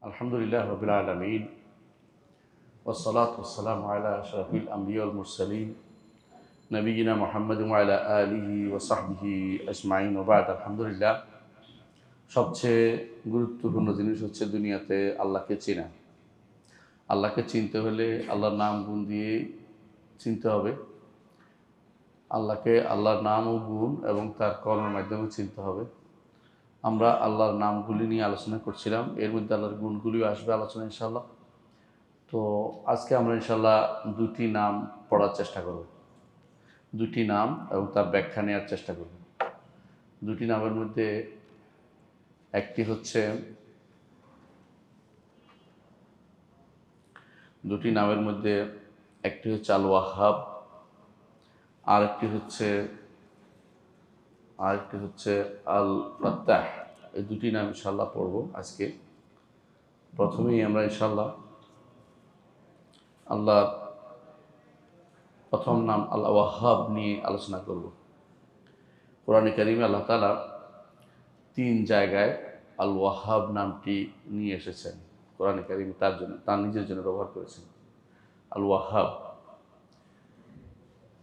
আলহামদুলিল্লাহ রাব্বিল আলামিন ওয়াসসালাতু ওয়াসসালামু আলা আশরাফিল আমবিয়া ওয়াল মুরসালিন নবিয়িনা মুহাম্মাদিন ওয়া আলা আলিহি ওয়া সাহবিহি আজমাইন ওয়া বা'দ। আলহামদুলিল্লাহ, সবচেয়ে গুরুত্বপূর্ণ জিনিস হচ্ছে দুনিয়াতে আল্লাহকে চেনা। আল্লাহকে চিনতে হলে আল্লাহর নাম গুণ দিয়ে চিনতে হবে। আল্লাহর নাম ও গুণ এবং তার কর্মের মাধ্যমে চিনতে হবে। আমরা আল্লাহর নামগুলি নিয়ে আলোচনা করছিলাম, এর মধ্যে আল্লাহর গুণগুলিও আসবে আলোচনা ইনশাআল্লাহ। তো আজকে আমরা ইনশাআল্লাহ দুটি নাম পড়ার চেষ্টা করব, দুটি নাম এবং তার ব্যাখ্যা নেওয়ার চেষ্টা করব। দুটি নামের মধ্যে একটি হচ্ছে আল ওয়াহাব, আরেকটি হচ্ছে আল ফাত্তাহ। এই দুটি নাম ইনশাআল্লাহ পড়ব আজকে। প্রথমেই আমরা ইনশাআল্লাহ আল্লাহর প্রথম নাম আল ওয়াহাব নিয়ে আলোচনা করব। কোরআনে কারিমে আল্লাহ তাআলা 3 জায়গায় আল ওয়াহাব নামটি নিয়ে এসেছেন। কোরআনে কারিমে তার নিজের জন্য ব্যবহার করেছেন আল ওয়াহাব।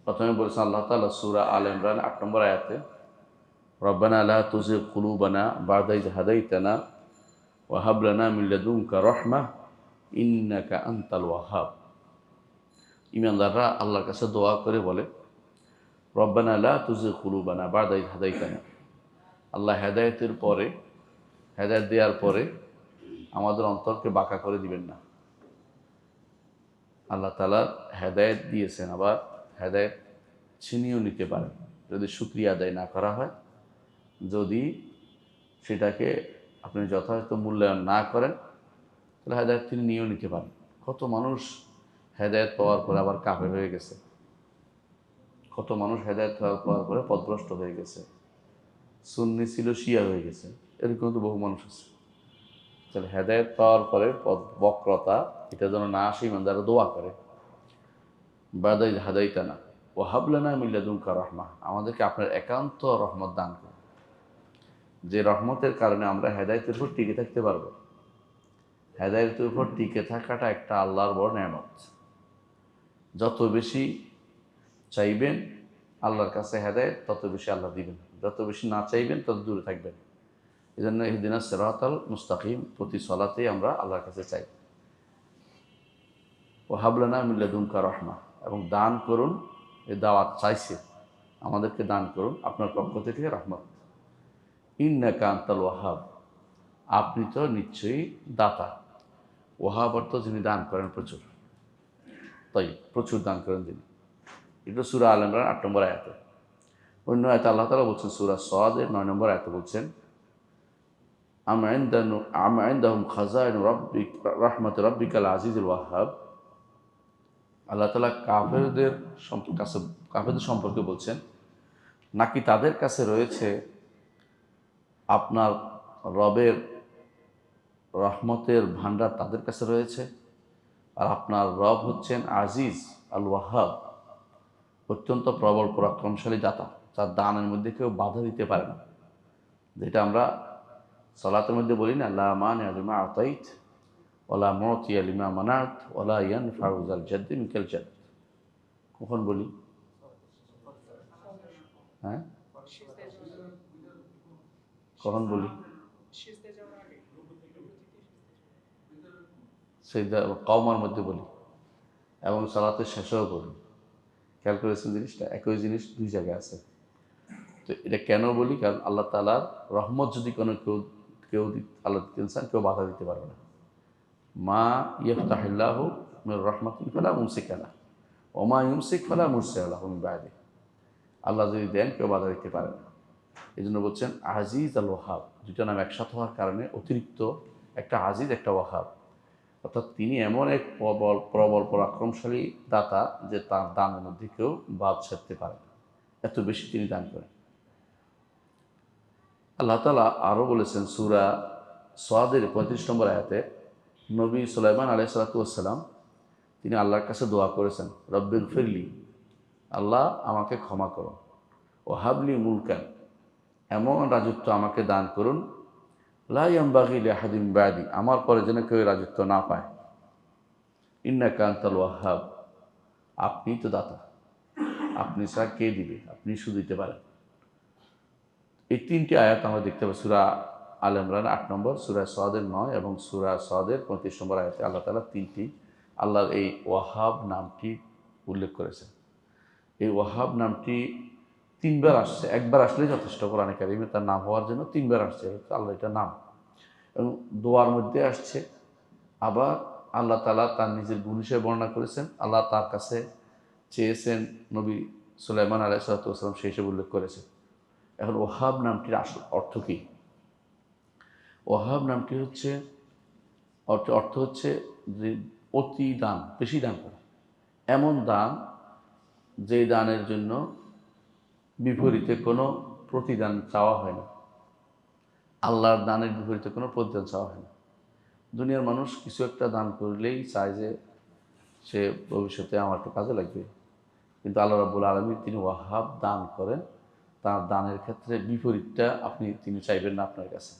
প্রথমে বলেছেন আল্লাহ তাআলা সূরা আল ইমরান 8 নম্বর আয়াতে, রব্বানা লা তুযিগ কুলুবানা বা'দা ইয হাদাইতানা ওয়া হাব লানা মিন লাদুনকা রাহমাহ ইন্নাকা আনতাল ওয়াহাব। ঈমানদাররা আল্লাহর কাছে দোয়া করে বলে, রব্বানা লা তুযিগ কুলুবানা বা'দা ইয হাদাইতানা, আল্লাহ হেদায়েত দেওয়ার পরে আমাদের অন্তরকে বাঁকা করে দিবেন না। আল্লাহ তাআলা হেদায়েত দিয়েছেন, আবার হেদায়েত ছিনিয়েও নিতে পারেন যদি শুকরিয়া আদায় না করা হয়, যদি সেটাকে আপনি যথাযথ মূল্যায়ন না করেন, তাহলে হেদায়েত তিনি নিয়েও নিতে পারেন। কত মানুষ হেদায়েত পাওয়ার পরে আবার কাফের হয়ে গেছে, কত মানুষ হেদায়েত পাওয়ার পরে পথভ্রষ্ট হয়ে গেছে, সুন্নি ছিল শিয়া হয়ে গেছে, এরকম তো বহু মানুষ আছে। তাহলে হেদায়েত পাওয়ার পরে বক্রতা এটা যেন না আসে, ইমানদাররা দোয়া করে, বা'দা ইয হাদাইতানা ওয়া হাব লানা মিন লাদুনকা রাহমাহ, আমাদেরকে আপনার একান্ত রহমত দান করুন, যে রহমতের কারণে আমরা হেদায়েতের উপর টিকে থাকতে পারবো। হেদায়েতের উপর টিকে থাকাটা একটা আল্লাহর বড় নেয়ামত। যত বেশি চাইবেন আল্লাহর কাছে হেদায়েত, তত বেশি আল্লাহ দিবেন। যত বেশি না চাইবেন তত দূরে থাকবেন। এই জন্য ইহদিনাস সিরাতাল মুস্তাকিম প্রতি সলাতেই আমরা আল্লাহর কাছে চাই। ওয়া হাব লানা মিন লাদুনকা রাহমাহ, এবং দান করুন, এই দাওয়াত চাইছে আমাদেরকে দান করুন আপনার পক্ষ থেকে রহমত। ইন্নাকা আনতাল ওয়াহাব, আপনি তো নিশ্চয়ই দাতা। ওয়াহাব অর্থ যিনি দান করেন প্রচুর, তাই প্রচুর দান করেন যিনি। এটা সূরা আল ইমরান 8 নম্বর আয়াতে। অন্য আয়াতে আল্লাহ তাআলা বলছেন সূরা সাদের 9 নম্বর আয়াতে বলছেন, আম ইনদাহুম খাযাইনু রাহমাতি রাব্বিকাল আজিজিল ওয়াহ্হাব। আল্লাহ তাআলা কাফেরদের সম্পর্কে বলছেন, নাকি তাদের কাছে রয়েছে আপনার রবের রহমতের ভান্ডার, তাদের কাছে রয়েছে, আর আপনার রব হচ্ছেন আজিজ আল ওয়াহ্হাব, অত্যন্ত প্রবল পরাক্রমশালী দাতা, যার দানের মধ্যে কেউ বাধা দিতে পারে না। যেটা আমরা সালাতের মধ্যে বলি না, লা মানিআ লিমা আতাইত ওয়ালা মুতিয়া লিমা মানাত ওয়ালা ইয়ানফাউ যাল জাদ্দি মিনকাল জাদ। কখন বলি? হ্যাঁ, কখন বলি? সেজদা কওমার মধ্যে বলি এবং সালাতের শেষেও বলি। খেয়াল করেছেন জিনিসটা? একই জিনিস দুই জায়গায় আছে। তো এটা কেন বলি? কারণ আল্লাহ তাআলার রহমত যদি কেউ আল্লাহ দিতে চান, কেউ বাধা দিতে পারবে না। মা ইফতাহিল্লাহু মির রাহমাতিন ফালা মুমসিকা লাহু ওয়া মা ইউমসিক ফালা মুরসিলা লাহু মিন বা'দিহি। আল্লাহ যদি দেন, কেউ বাধা দিতে পারে না। এই জন্য বলছেন আজিজ আল ওয়াহাব, দুটো নাম একসাথে হওয়ার কারণে অতিরিক্ত একটা আজিজ, একটা ওয়াহাব, অর্থাৎ তিনি এমন এক প্রবল পরাক্রমশালী দাতা যে তার দানের মধ্যে কেউ বাদ সাধতে পারে না, এত বেশি তিনি দান করেন। আল্লাহ তাআলা আরও বলেছেন সূরা সাদের 35 নম্বর আয়াতে, নবী সুলাইমান আলাইহিস সালাতু ওয়াস সালাম তিনি আল্লাহর কাছে দোয়া করেছেন, রব্বিগ ফিরলি, আল্লাহ আমাকে ক্ষমা করুন, ও হাবলি মুলকান, এমন রাজত্ব আমাকে দান করুন, লা ইয়ানবাগি লিআহাদিন বাদি, আমার পরে যেন কেউ রাজত্ব না পায়। ইন্নাকা আনতাল ওয়াহ্হাব, আপনি তো দাতা, আপনি ছাড়া কে দিবে, আপনি শুধু দিতে পারেন। এই তিনটি আয়াত আমরা দেখতে পাই সূরা আল ইমরান ৮ নম্বর, সূরা সাদের ৯ এবং সূরা সাদের ৩৫ নম্বর আয়াতে আল্লাহ তাআলা তিনটি আল্লাহর এই ওয়াহাব নামটি উল্লেখ করেছেন। এই ওয়াহাব নামটি তিনবার আসছে, একবার আসলেই যথেষ্ট কোরআনে কারিমে তার নাম হওয়ার জন্য, তিনবার আসছে আল্লাহ এটা নাম। এবং দোয়ার মধ্যে আসছে, আবার আল্লাহ তাআলা তার নিজের গুণ হিসেবে বর্ণনা করেছেন। আল্লাহ তার কাছে চেয়েছেন, নবী সুলাইমান আলাইহিস সালাতু ওয়াস সালাম সেই হিসেবে উল্লেখ করেছেন। এখন ওয়াহাব নামটির আসল অর্থ কী? ওয়াহাব নামটি হচ্ছে অর্থ হচ্ছে যে অতি দান, বেশি দান করা, এমন দান যে দানের জন্য বিপরীতে কোনো প্রতিদান চাওয়া হয় না। আল্লাহর দানের বিপরীতে কোনো প্রতিদান চাওয়া হয় না। দুনিয়ার মানুষ কিছু একটা দান করলেই চায় যে সে ভবিষ্যতে আমার একটু কাজে লাগবে, কিন্তু আল্লাহ রাব্বুল আলামিন তিনি ওয়াহাব দান করেন, তার দানের ক্ষেত্রে বিপরীতটা তিনি চাইবেন না আপনার কাছে।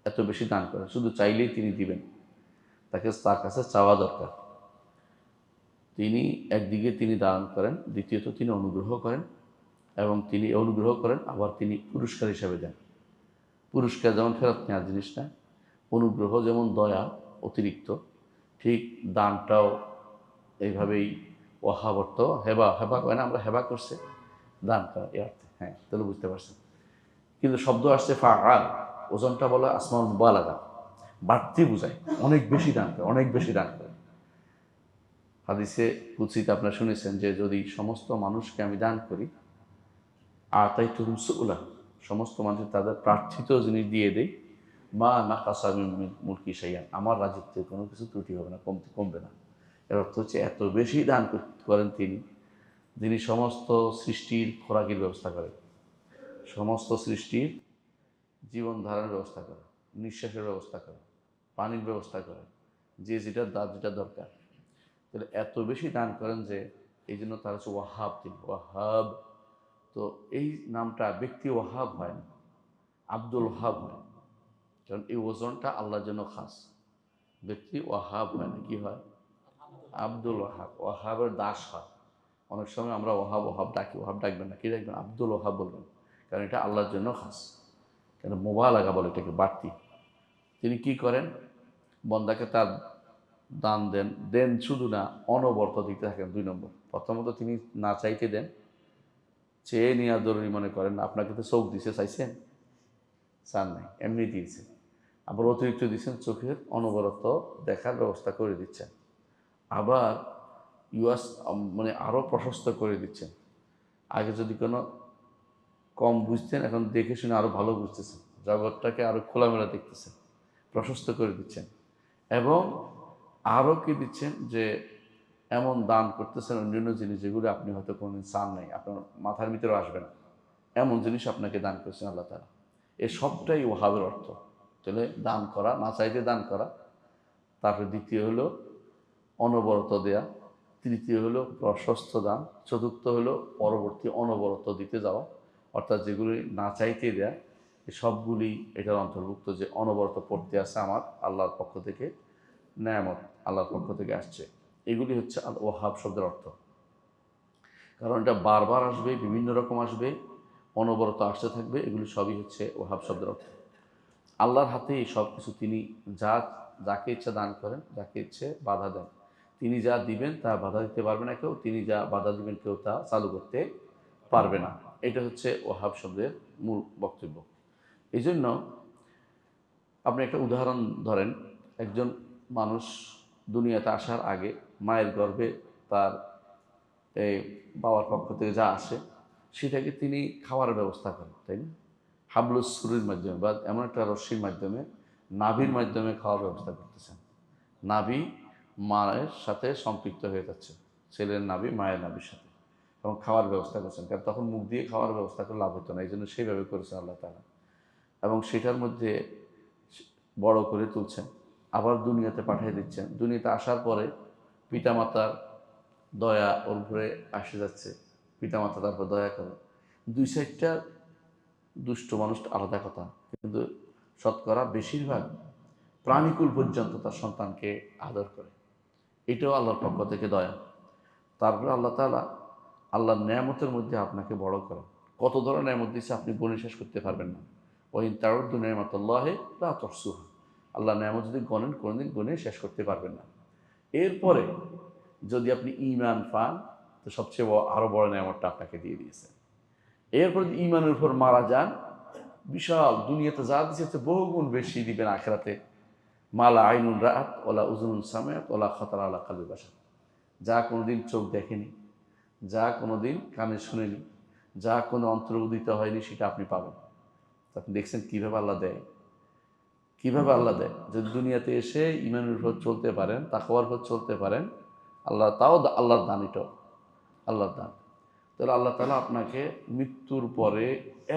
এত বেশি দান করেন, শুধু চাইলেই তিনি দিবেন, তার কাছে চাওয়া দরকার। তিনি একদিকে তিনি দান করেন, দ্বিতীয়ত তিনি অনুগ্রহ করেন, এবং তিনি অনুগ্রহ করেন আবার তিনি পুরস্কার হিসাবে দেন। পুরস্কার যেমন ফেরত নেওয়ার জিনিস না, অনুগ্রহ যেমন দয়া অতিরিক্ত, ঠিক দানটাও এইভাবেই ওয়াহাব অর্থ হেবা করে না, আমরা হেবা করছে দান করা এই অর্থে। হ্যাঁ, তাহলে বুঝতে পারছেন। কিন্তু শব্দ আসছে ফাআল, ওজনটা বলা আসমাউল মুবালাগা, বাড়তি বোঝায়, অনেক বেশি দান করে, অনেক বেশি দান করে। হাদিসে কুদসিতে আপনারা শুনেছেন যে যদি সমস্ত মানুষকে আমি দান করি, আতাইতুহুম সুউলা, সমস্ত মানুষ তাদের প্রার্থিত জিনিস দিয়ে দেই, মা নাকাসা মিন মুলকি শাইআন, আমার রাজত্বের কোনো কিছু ত্রুটি হবে না, কমবে না। এর অর্থ হচ্ছে এত বেশি দান করেন যিনি সমস্ত সৃষ্টির খোরাকির ব্যবস্থা করেন, সমস্ত সৃষ্টির জীবন ধারণের ব্যবস্থা করেন, নিঃশ্বাসের ব্যবস্থা করেন, পানির ব্যবস্থা করেন, যেটা দরকার। তাহলে এত বেশি দান করেন যে এই জন্য তার হচ্ছে ওয়াহাব, তিনি ওয়াহাব। তো এই নামটা ব্যক্তি ওয়াহাব হয় না, আব্দুল ওয়াহাব হয়, কারণ এই ওজনটা আল্লাহর জন্য খাস। ব্যক্তি ওয়াহাব হয় না, কি হয়? আব্দুল ওয়াহাব, ওয়াহাবের দাস হয়। অনেক সময় আমরা ওয়াহাব ওয়াহাব ডাকি, ওয়াহাব ডাকবেন না, কি ডাকবেন? আব্দুল ওয়াহাব বলবেন, কারণ এটা আল্লাহর জন্য খাস। কেন মুবালাগা বলে এটাকে, বাড়তি। তিনি কি করেন? বন্দাকে তার দান দেন শুধু না, অনবরত দিতে থাকেন। 2 নম্বর, প্রথমত তিনি না চাইতে দেন, চেয়ে নেওয়া জরুরি মনে করেন না। আপনাকে তো চোখ দিছে, চাইছেন? চান নাই, এমনি দিয়েছে। আবার অতিরিক্ত দিচ্ছেন, চোখের অনবরত দেখার ব্যবস্থা করে দিচ্ছেন। আবার আরও প্রশস্ত করে দিচ্ছেন। আগে যদি কোনো কম বুঝতেন, এখন দেখে শুনে আরও ভালো বুঝতেছেন, জগৎটাকে আরও খোলামেলা দেখতেছেন, প্রশস্ত করে দিচ্ছেন। এবং আরও কি দিচ্ছেন যে এমন দান করতেছেন অন্যান্য জিনিস যেগুলো আপনি হয়তো কোনোদিন চান নাই, আপনার মাথার ভিতরেও আসবে না, এমন জিনিস আপনাকে দান করছেন আল্লাহ তাআলা। এই সবটাই ওয়াহাবের অর্থ। তাহলে দান করা, না চাইতে দান করা, তারপরে দ্বিতীয় হলো অনবরত দেয়া, তৃতীয় হলো প্রশস্ত দান, চতুর্থ হলো পরবর্তী অনবরত দিতে যাওয়া, অর্থাৎ যেগুলি না চাইতে দেয়া, এই সবগুলি এটার অন্তর্ভুক্ত, যে অনবরত পড়তে আসে আমার আল্লাহর পক্ষ থেকে, নেয়ামত আল্লাহর পক্ষ থেকে আসছে। এগুলি হচ্ছে আল ওয়াহাব শব্দের অর্থ। কারণ এটা বারবার আসবে, বিভিন্ন রকম আসবে, অনবরত আসতে থাকবে, এগুলি সবই হচ্ছে ওয়াহাব শব্দের অর্থ। আল্লাহর হাতেই সব কিছু। তিনি যাকে ইচ্ছা দান করেন, যাকে ইচ্ছে বাধা দেন। তিনি যা দিবেন তা বাধা দিতে পারবে না কেউ, তিনি যা বাধা দিবেন কেউ তা চালু করতে পারবে না। এটা হচ্ছে ওয়াহাব শব্দের মূল বক্তব্য। এই জন্য আপনি একটা উদাহরণ ধরেন, একজন মানুষ দুনিয়াতে আসার আগে মায়ের গর্ভে তার এই বাবার পক্ষ থেকে যা আসে সেটাকে তিনি খাওয়ার ব্যবস্থা করেন, তাই না? হাবলুস সুরির মাধ্যমে বা এমন একটা রশ্মির মাধ্যমে, নাভির মাধ্যমে খাওয়ার ব্যবস্থা করতেছেন। নাভি মায়ের সাথে সম্পৃক্ত হয়ে যাচ্ছে, ছেলের নাভি মায়ের নাভির সাথে, এবং খাওয়ার ব্যবস্থা করছেন। কারণ তখন মুখ দিয়ে খাওয়ার ব্যবস্থা করে লাভ হতো না, এই জন্য সেইভাবে করেছেন আল্লাহ তাআলা। এবং সেটার মধ্যে বড় করে তুলছেন, আবার দুনিয়াতে পাঠিয়ে দিচ্ছেন। দুনিয়াতে আসার পরে পিতামাতার দয়া ওর উপরে আসে যাচ্ছে, পিতামাতা তারপর দয়া করে। 2 সাইডটা দুষ্ট মানুষটা আলাদা কথা, কিন্তু শতকরা বেশিরভাগ প্রাণীকুল পর্যন্ত তার সন্তানকে আদর করে। এটাও আল্লাহর পক্ষ থেকে দয়া। তারপরে আল্লাহ তাআলা আল্লাহর নেয়ামতের মধ্যে আপনাকে বড় করেন। কত ধরনের নেয়ামত দিচ্ছে আপনি বলে শেষ করতে পারবেন না। ওয়া ইন তাউদ্দু নি'মাতাল্লাহি লা তুহসুহা। আল্লাহর নেয়ামত যদি গণেন কোনোদিন গুণে শেষ করতে পারবেন না। এরপরে যদি আপনি ঈমান পান তো সবচেয়ে আরো বড় নেয়ামতটা আপনাকে দিয়ে দিয়েছেন। এরপর যদি ঈমানের উপর মারা যান, বিশাল দুনিয়াতে যা দিয়েছে বহুগুণ বেশি দিবেন আখিরাতে। মালা আইনুন রাআত ওয়ালা উযুনুন সামিআত ওয়ালা খাতারা আলা কলবি বাশার। যা কোনোদিন চোখ দেখেনি, যা কোনোদিন কানে শুনেনি, যা কোনো অন্তরে উদিত হয়নি, সেটা আপনি পাবেন। আপনি দেখছেন কীভাবে আল্লাহ দেয়, কীভাবে আল্লাহ দেয়। যদি দুনিয়াতে এসে ঈমানের উপর চলতে পারেন, তাকওয়ার উপর চলতে পারেন, আল্লাহ তাও আল্লাহর দান, এটাও আল্লাহর দান। তাহলে আল্লাহ তাআলা আপনাকে মৃত্যুর পরে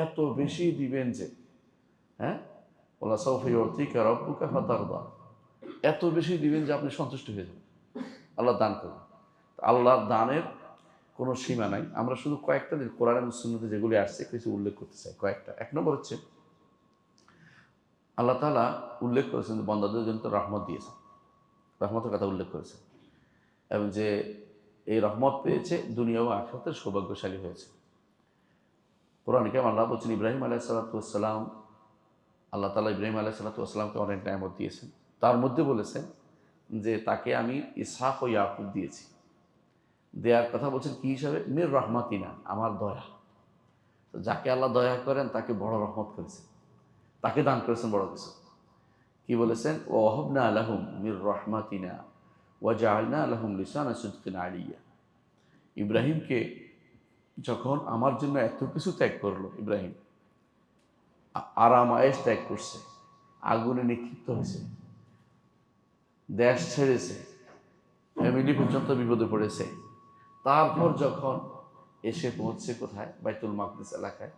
এত বেশি দিবেন যে, হ্যাঁ, ওয়ালা সাউফা ইউতিকা রাব্বুকা ফাতারদা, এত বেশি দিবেন যে আপনি সন্তুষ্ট হয়ে যাবেন। আল্লাহ দান করবেন। আল্লাহর দানের কোনো সীমা নাই। আমরা শুধু কয়েকটা দিন কোরআন এবং সুন্নতে যেগুলি আসছে কিছু উল্লেখ করতে চাই, কয়েকটা। এক নম্বর হচ্ছে আল্লাহ তাআলা উল্লেখ করেছেন যে বান্দাদের জন্য রহমত দিয়েছেন, রহমতের কথা উল্লেখ করেছেন, এবং যে এই রহমত পেয়েছে দুনিয়া ও আখিরাতের সৌভাগ্যশালী হয়েছে। কোরআনে কারিমে আল্লাহ বলছেন ইব্রাহিম আলাইহিস সালাতু ওয়াস সালাম, আল্লাহ তাআলা ইব্রাহিম আলাইহিস সালাতু ওয়াস সালামকে অনেক নেয়ামত দিয়েছেন। তার মধ্যে বলেছেন যে তাকে আমি ইসহাক ও ইয়াকুব দিয়েছি। দেয়ার কথা বলছেন কি হিসাবে? মির রহমাতিনা, আমার দয়া। তো যাকে আল্লাহ দয়া করেন তাকে বড় রহমত করেছেন, তাকে দান করেছেন বড় কিছু। কি বলেছেন? ও ওয়াহাবনা লাহুম মির রহমাতিনা ওয়া জাআলনা লাহুম লিসানা সিদকিন আলিয়্যা। ইব্রাহিমকে যখন আমার জন্য এত কিছু ত্যাগ করলো, ইব্রাহিম আরাম আয়েশ ত্যাগ করছে, আগুনে নিক্ষিপ্ত হয়েছে, দেশ ছেড়েছে, ফ্যামিলি পর্যন্ত বিপদে পড়েছে, তারপর যখন এসে পৌঁছছে কোথায়? বাইতুল মাকদিস এলাকায়,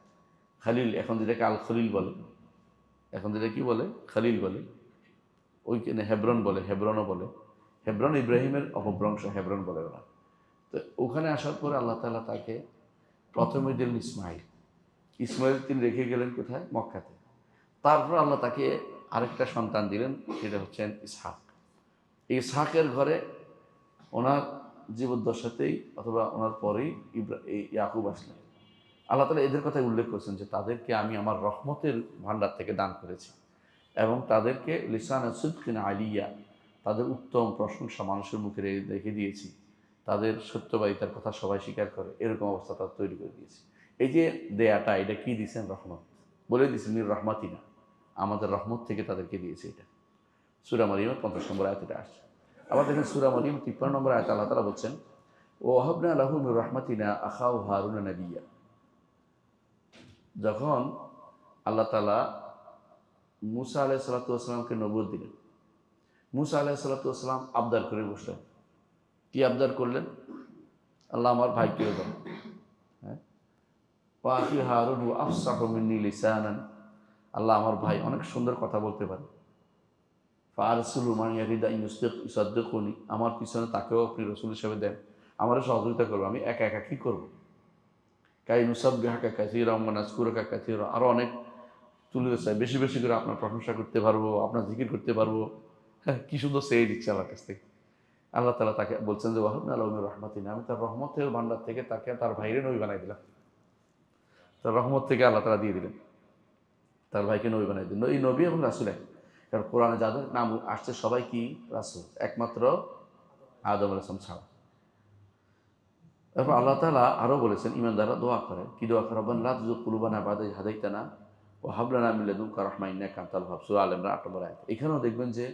খালিল, এখন যেটাকে আল খলিল বলে, এখন যেটা কি বলে? খলিল বলে, ওইখানে হেব্রন বলে, হেব্রনও বলে। হেব্রন ইব্রাহিমের অপভ্রংশ, হেব্রন বলে ওরা। তো ওখানে আসার পরে আল্লাহ তাআলা তাকে প্রথমে দিলেন ইসমাইল। ইসমাইল তিনি রেখে গেলেন কোথায়? মক্কাতে। তারপর আল্লাহ তাকে আরেকটা সন্তান দিলেন, সেটা হচ্ছেন ইসহাক। ইসহাকের ঘরে ওনার জীবদ্দশাতেই অথবা ওনার পরেই ইয়াকুব আসলেন। আল্লাহ তাআলা এদের কথাই উল্লেখ করেছেন যে তাদেরকে আমি আমার রহমতের ভান্ডার থেকে দান করেছি এবং তাদেরকে লিসানা সিদকিন আলিয়্যা, তাদের উত্তম প্রশংসা মানুষের মুখে রেখে দিয়েছি, তাদের সত্যবাদিতার কথা সবাই স্বীকার করে, এরকম অবস্থা তার তৈরি করে দিয়েছি। এই যে দেয়াটা, এটা কি দিয়েছেন? রহমত। বলে দিয়েছেন মির রহমাতিনা, আমাদের রহমত থেকে তাদেরকে দিয়েছে। এটা সূরা মারইমের 50 নম্বর আয়াতে এটা আসছে। আবার দেখেন সূরা মারইম 53 নম্বর আয়াতে আল্লাহ তাআলা বলছেন ও ওয়াহাবনা লাহু মির রহমাতিনা আখাহু হারুন নাবিয়্যা। যখন আল্লাহ তাআলা মুসা আলাইহিস সালাতু ওয়াস সালামকে নবুয়ত দিলেন, মুসা আলাইহিস সালাতু ওয়াস সালাম আবদার করে বসলেন। কি আবদার করলেন? আল্লাহ আমার ভাইকেও দাও। হ্যাঁ, ওয়া আখি হারুন ওয়া আফসাহু মিন্নি লিসানান, আল্লাহ আমার ভাই অনেক সুন্দর কথা বলতে পারে। ফারসুলু মান ইয়ারিদা ইউসাদ্দিকুনি, আমার পিছনে তাকেও আপনি রাসূল হিসেবে দেন, আমারও সহযোগিতা করবো। আমি একা একা কি করবো? কাই নুসাব্বিহুকা কাসীরাম ওয়া নাযকুরুকা কাসীরা, আরও অনেক তুলে চাই, বেশি বেশি করে আপনার প্রশংসা করতে পারবো, আপনার জিকির করতে পারবো। হ্যাঁ, কি সুন্দর সেই দিচ্ছে আমার কাছ থেকে। আল্লাহ তাআলা তাকে বলছেন যে ওয়াহাবনা লাহু মির রহমাতিনা, আমি তার রহমতের ভান্ডার থেকে তাকে তার ভাইরে নবী বানাই দিলাম। তার রহমত থেকে আল্লাহ তাআলা দিয়ে দিলেন, তার ভাইকে নবী বানাই দিলেন। এই নবী এবং রাসূল এক। কারণ কোরআনে যাদের নাম আসছে সবাই কি? রাসূল, একমাত্র আদম আলাইহিস সালাম ছাড়া। তারপর আল্লাহ তাআলা আরও বলেছেন ঈমানদাররা দোয়া করে, কি দোয়া করে? রব্বানা লা তুযিগ কুলুবানা বা'দা ইয হাদাইতানা ওয়া হাব লানা মিন লাদুনকা রাহমা ইন্নাকা আনতাল ওয়াহ্হাব। সূরা আল ইমরান ৮ নম্বর আয়াত। এখানেও দেখবেন যে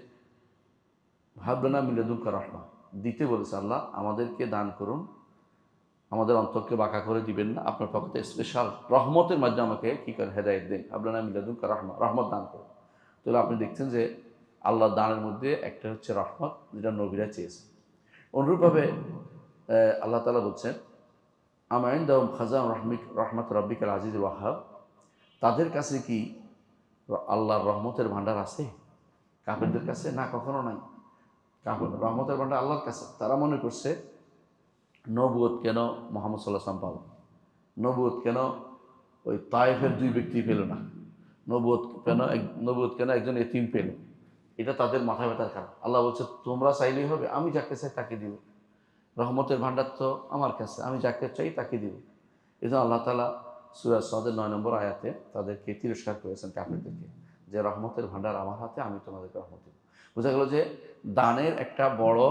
হাব লানা মিন লাদুনকা রাহমা দিতে বলেছে, আল্লাহ আমাদেরকে দান করুন, আমাদের অন্তরকে বাঁকা করে দিবেন না, আপনার পক্ষ থেকে স্পেশাল রহমতের মাধ্যমে আমাকে কি করেন? হেদায়েত দিন। হাব লানা মিন লাদুনকা রাহমা, রহমত দান করুন। তাহলে আপনি দেখছেন যে আল্লাহর দানের মধ্যে একটা হচ্ছে রহমত, যেটা নবীরা চেয়েছে। অনুরূপভাবে আল্লাহ তাআলা বলছেন আমা ইনদাহুম খাজান রহমাত রাব্বিকাল আজিজুল ওয়াহ্হাব, তাদের কাছে কি আল্লাহর রহমতের ভান্ডার আছে? কাফেরদের কাছে না, কখনো নাই। কাফের রহমতের ভান্ডার আল্লাহর কাছে। তারা মনে করছে নবুয়ত কেন মুহাম্মদ সাল্লাল্লাহু আলাইহি ওয়াসাল্লাম পাবে, নবুয়ত কেন ওই তায়েফের 2 ব্যক্তি পেল না, নবুয়ত কেন একজন এতিম পেল, এটা তাদের মাথা ব্যথার কারণ। আল্লাহ বলছে তোমরা চাইলেই হবে, আমি যাকে চাই তাকে দিব। রহমতের ভান্ডার তো আমার কাছে, আমি যাকে চাই তাকে দিব। এই জন্য আল্লাহ তাআলা সূরা সাদের 9 নম্বর আয়াতে তাদেরকে তিরস্কার করেছেন, কাফেরদেরকে, যে রহমতের ভান্ডার আমার হাতে, আমি তোমাদেরকে রহমত দেব। বোঝা গেল যে দানের একটা বড়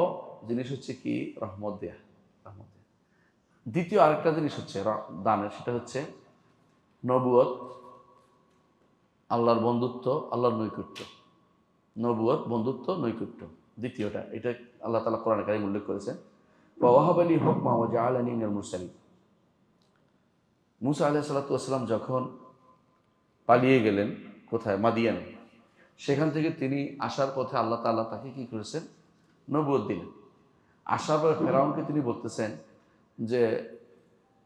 জিনিস হচ্ছে কি, রহমত দেয়া, রহমত দেয়া। দ্বিতীয় আরেকটা জিনিস হচ্ছে দানের, সেটা হচ্ছে নবুয়ত, আল্লাহর বন্ধুত্ব, আল্লাহর নৈকট্য। নবুয়ত, বন্ধুত্ব, নৈকট্য, দ্বিতীয়টা এটা আল্লাহ তাআলা কোরআনে কারিমে উল্লেখ করেছেন। ওয়াহাব আলী হুকমা ওয়া জাআলানি মিনাল মুরসালিন। মুসা আলাইহিস সালাতু ওয়াস সালাম যখন পালিয়ে গেলেন কোথায়, মাদিয়ানে, সেখান থেকে তিনি আসার পথে আল্লাহ তাআলা তাকে কি করেছেন, নবুয়ত দিলেন। আসার পরে ফেরাউনকে তিনি বলতেছেন যে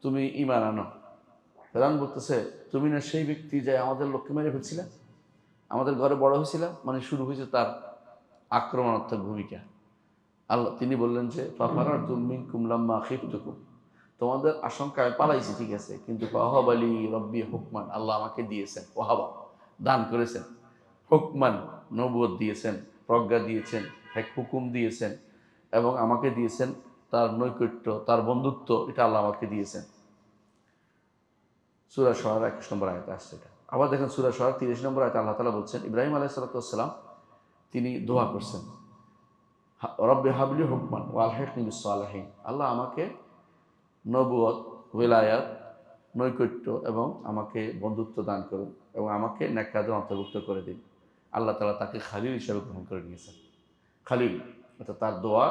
তুমি ঈমান আনো। ফেরাউন বলতেছে তুমি না সেই ব্যক্তি যে আমাদের লোককে মেরে ফেলছিলা, আমাদের ঘরে বড় হয়েছিল। মানে শুরু হয়েছে তার আক্রমণাত্মক ভূমিকা। আল্লাহ তিনি বললেন যে ফাফারারতুম মিনকুম লাম্মা খিফতুকুম, তোমাদের আশঙ্কায় পালাইছি, ঠিক আছে, কিন্তু ওয়াহাব আলী রব্বি হুকমান, আল্লাহ আমাকে দিয়েছেন, ওয়াহাবা দান করেছেন, হুকমান নবুয়ত দিয়েছেন, প্রজ্ঞা দিয়েছেন, হুকুম দিয়েছেন, এবং আমাকে দিয়েছেন তার নৈকট্য, তার বন্ধুত্ব, এটা আল্লাহ আমাকে দিয়েছেন। সূরা শুআরা 21 নম্বর আয়াতে আসছে এটা। আবার দেখেন সূরা শুআরা 30 নম্বর আয়াতে আল্লাহ তাআলা বলছেন, ইব্রাহিম আলাইহিস সালাতু ওয়াস সালাম তিনি দোয়া করছেন, রব্বি হাবলি হুকমান ওয়া আলহিকনি বিস সালিহিন, আল্লাহ আমাকে নবুয়ত, ওয়ালায়াত, নৈকট্য এবং আমাকে বন্ধুত্ব দান করুন, এবং আমাকে নেককারদের অন্তর্ভুক্ত করে দিন। আল্লাহ তাআলা তাকে খালিল হিসেবে গ্রহণ করে নিয়েছেন। খালিল, অর্থাৎ তার দোয়া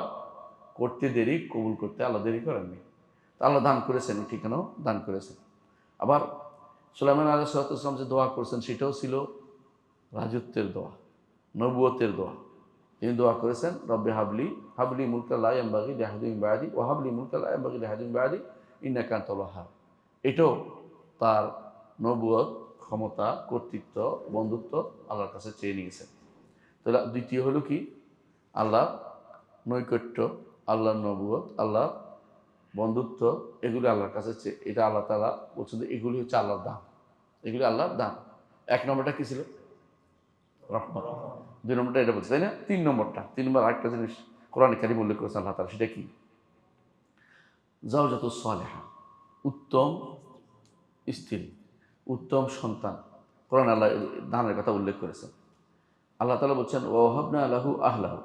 করতে দেরি, কবুল করতে আল্লাহ দেরি করেননি। তা আল্লাহ দান করেছেন, ঠিকানাও দান করেছেন। আবার সুলাইমান আলাইহিস সালাতু ওয়াস সালাম যে দোয়া করেছেন, সেটাও ছিল রাজত্বের দোয়া, নবুয়তের দোয়া। তিনি দোয়া করেছেন রব্বি হাবলি হাবলি মুলকা লা ইয়ানবাগি লিআহাদিন মিন বা'দি ওয়া হাবলি মুলকা লা ইয়ানবাগি লিআহাদিন মিন বা'দি ইন্নাকা আনতাল ওয়াহ্হাব। এটাও তার নবুয়ত, ক্ষমতা, কর্তৃত্ব, বন্ধুত্ব আল্লাহর কাছে চেয়ে নিয়েছেন। তাহলে দ্বিতীয় হলো কি, আল্লাহ নৈকট্য, আল্লাহর নবুয়ত, আল্লাহ বন্ধুত্ব, এগুলি আল্লাহর কাছে চেয়ে, এটা আল্লাহ তাআলা বলছেন যে এগুলি হচ্ছে আল্লাহর দান, এগুলি আল্লাহর দান। এক নম্বরটা কি ছিল, রহমত। দুই নম্বরটা এটা বলছে, তাই না? তিন নম্বর আরেকটা জিনিস কোরআনে কারিম উল্লেখ করেছে আল্লাহ তাআলা, সেটা কি, জাওজাতুস সালেহা, উত্তম স্ত্রী, উত্তম সন্তান। কোরআন আল্লাহ দানের কথা উল্লেখ করেছেন। আল্লাহ তাআলা বলছেন ওয়াহাবনা লাহু আহলাহু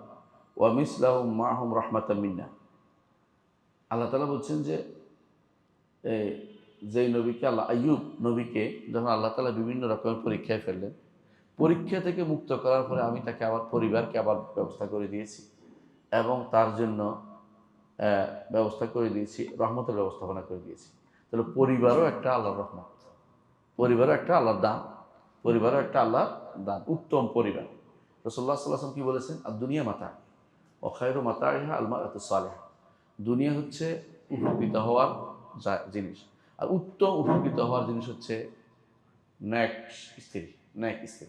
ওয়া মিসলাহুম মাআহুম রাহমাতাম মিন্না। আল্লাহ তাআলা বলছেন যে যেই নবীকে আল্লাহ, আইয়ুব নবীকে যখন আল্লাহ তাআলা বিভিন্ন রকমের পরীক্ষায় ফেললেন, পরীক্ষা থেকে মুক্ত করার পরে আমি তাকে আবার পরিবারকে আবার ব্যবস্থা করে দিয়েছি, এবং তার জন্য ব্যবস্থা করে দিয়েছি, রহমতের ব্যবস্থাপনা করে দিয়েছি। তাহলে পরিবারও একটা আল্লাহর রহমত, পরিবারও একটা আল্লাহর দান, পরিবারও একটা আল্লাহর দান, উত্তম পরিবার। রাসূলুল্লাহ সাল্লাল্লাহু আলাইহি ওয়াসাল্লাম কি বলেছেন, আর দুনিয়া মাতা ও খায়রু মাতাইহা আল মারাতুস সালিহা, দুনিয়া হচ্ছে উপকৃত হওয়ার জিনিস, আর উত্তম উপকৃত হওয়ার জিনিস হচ্ছে ন্যাক স্ত্রী, ন্যাক স্ত্রী।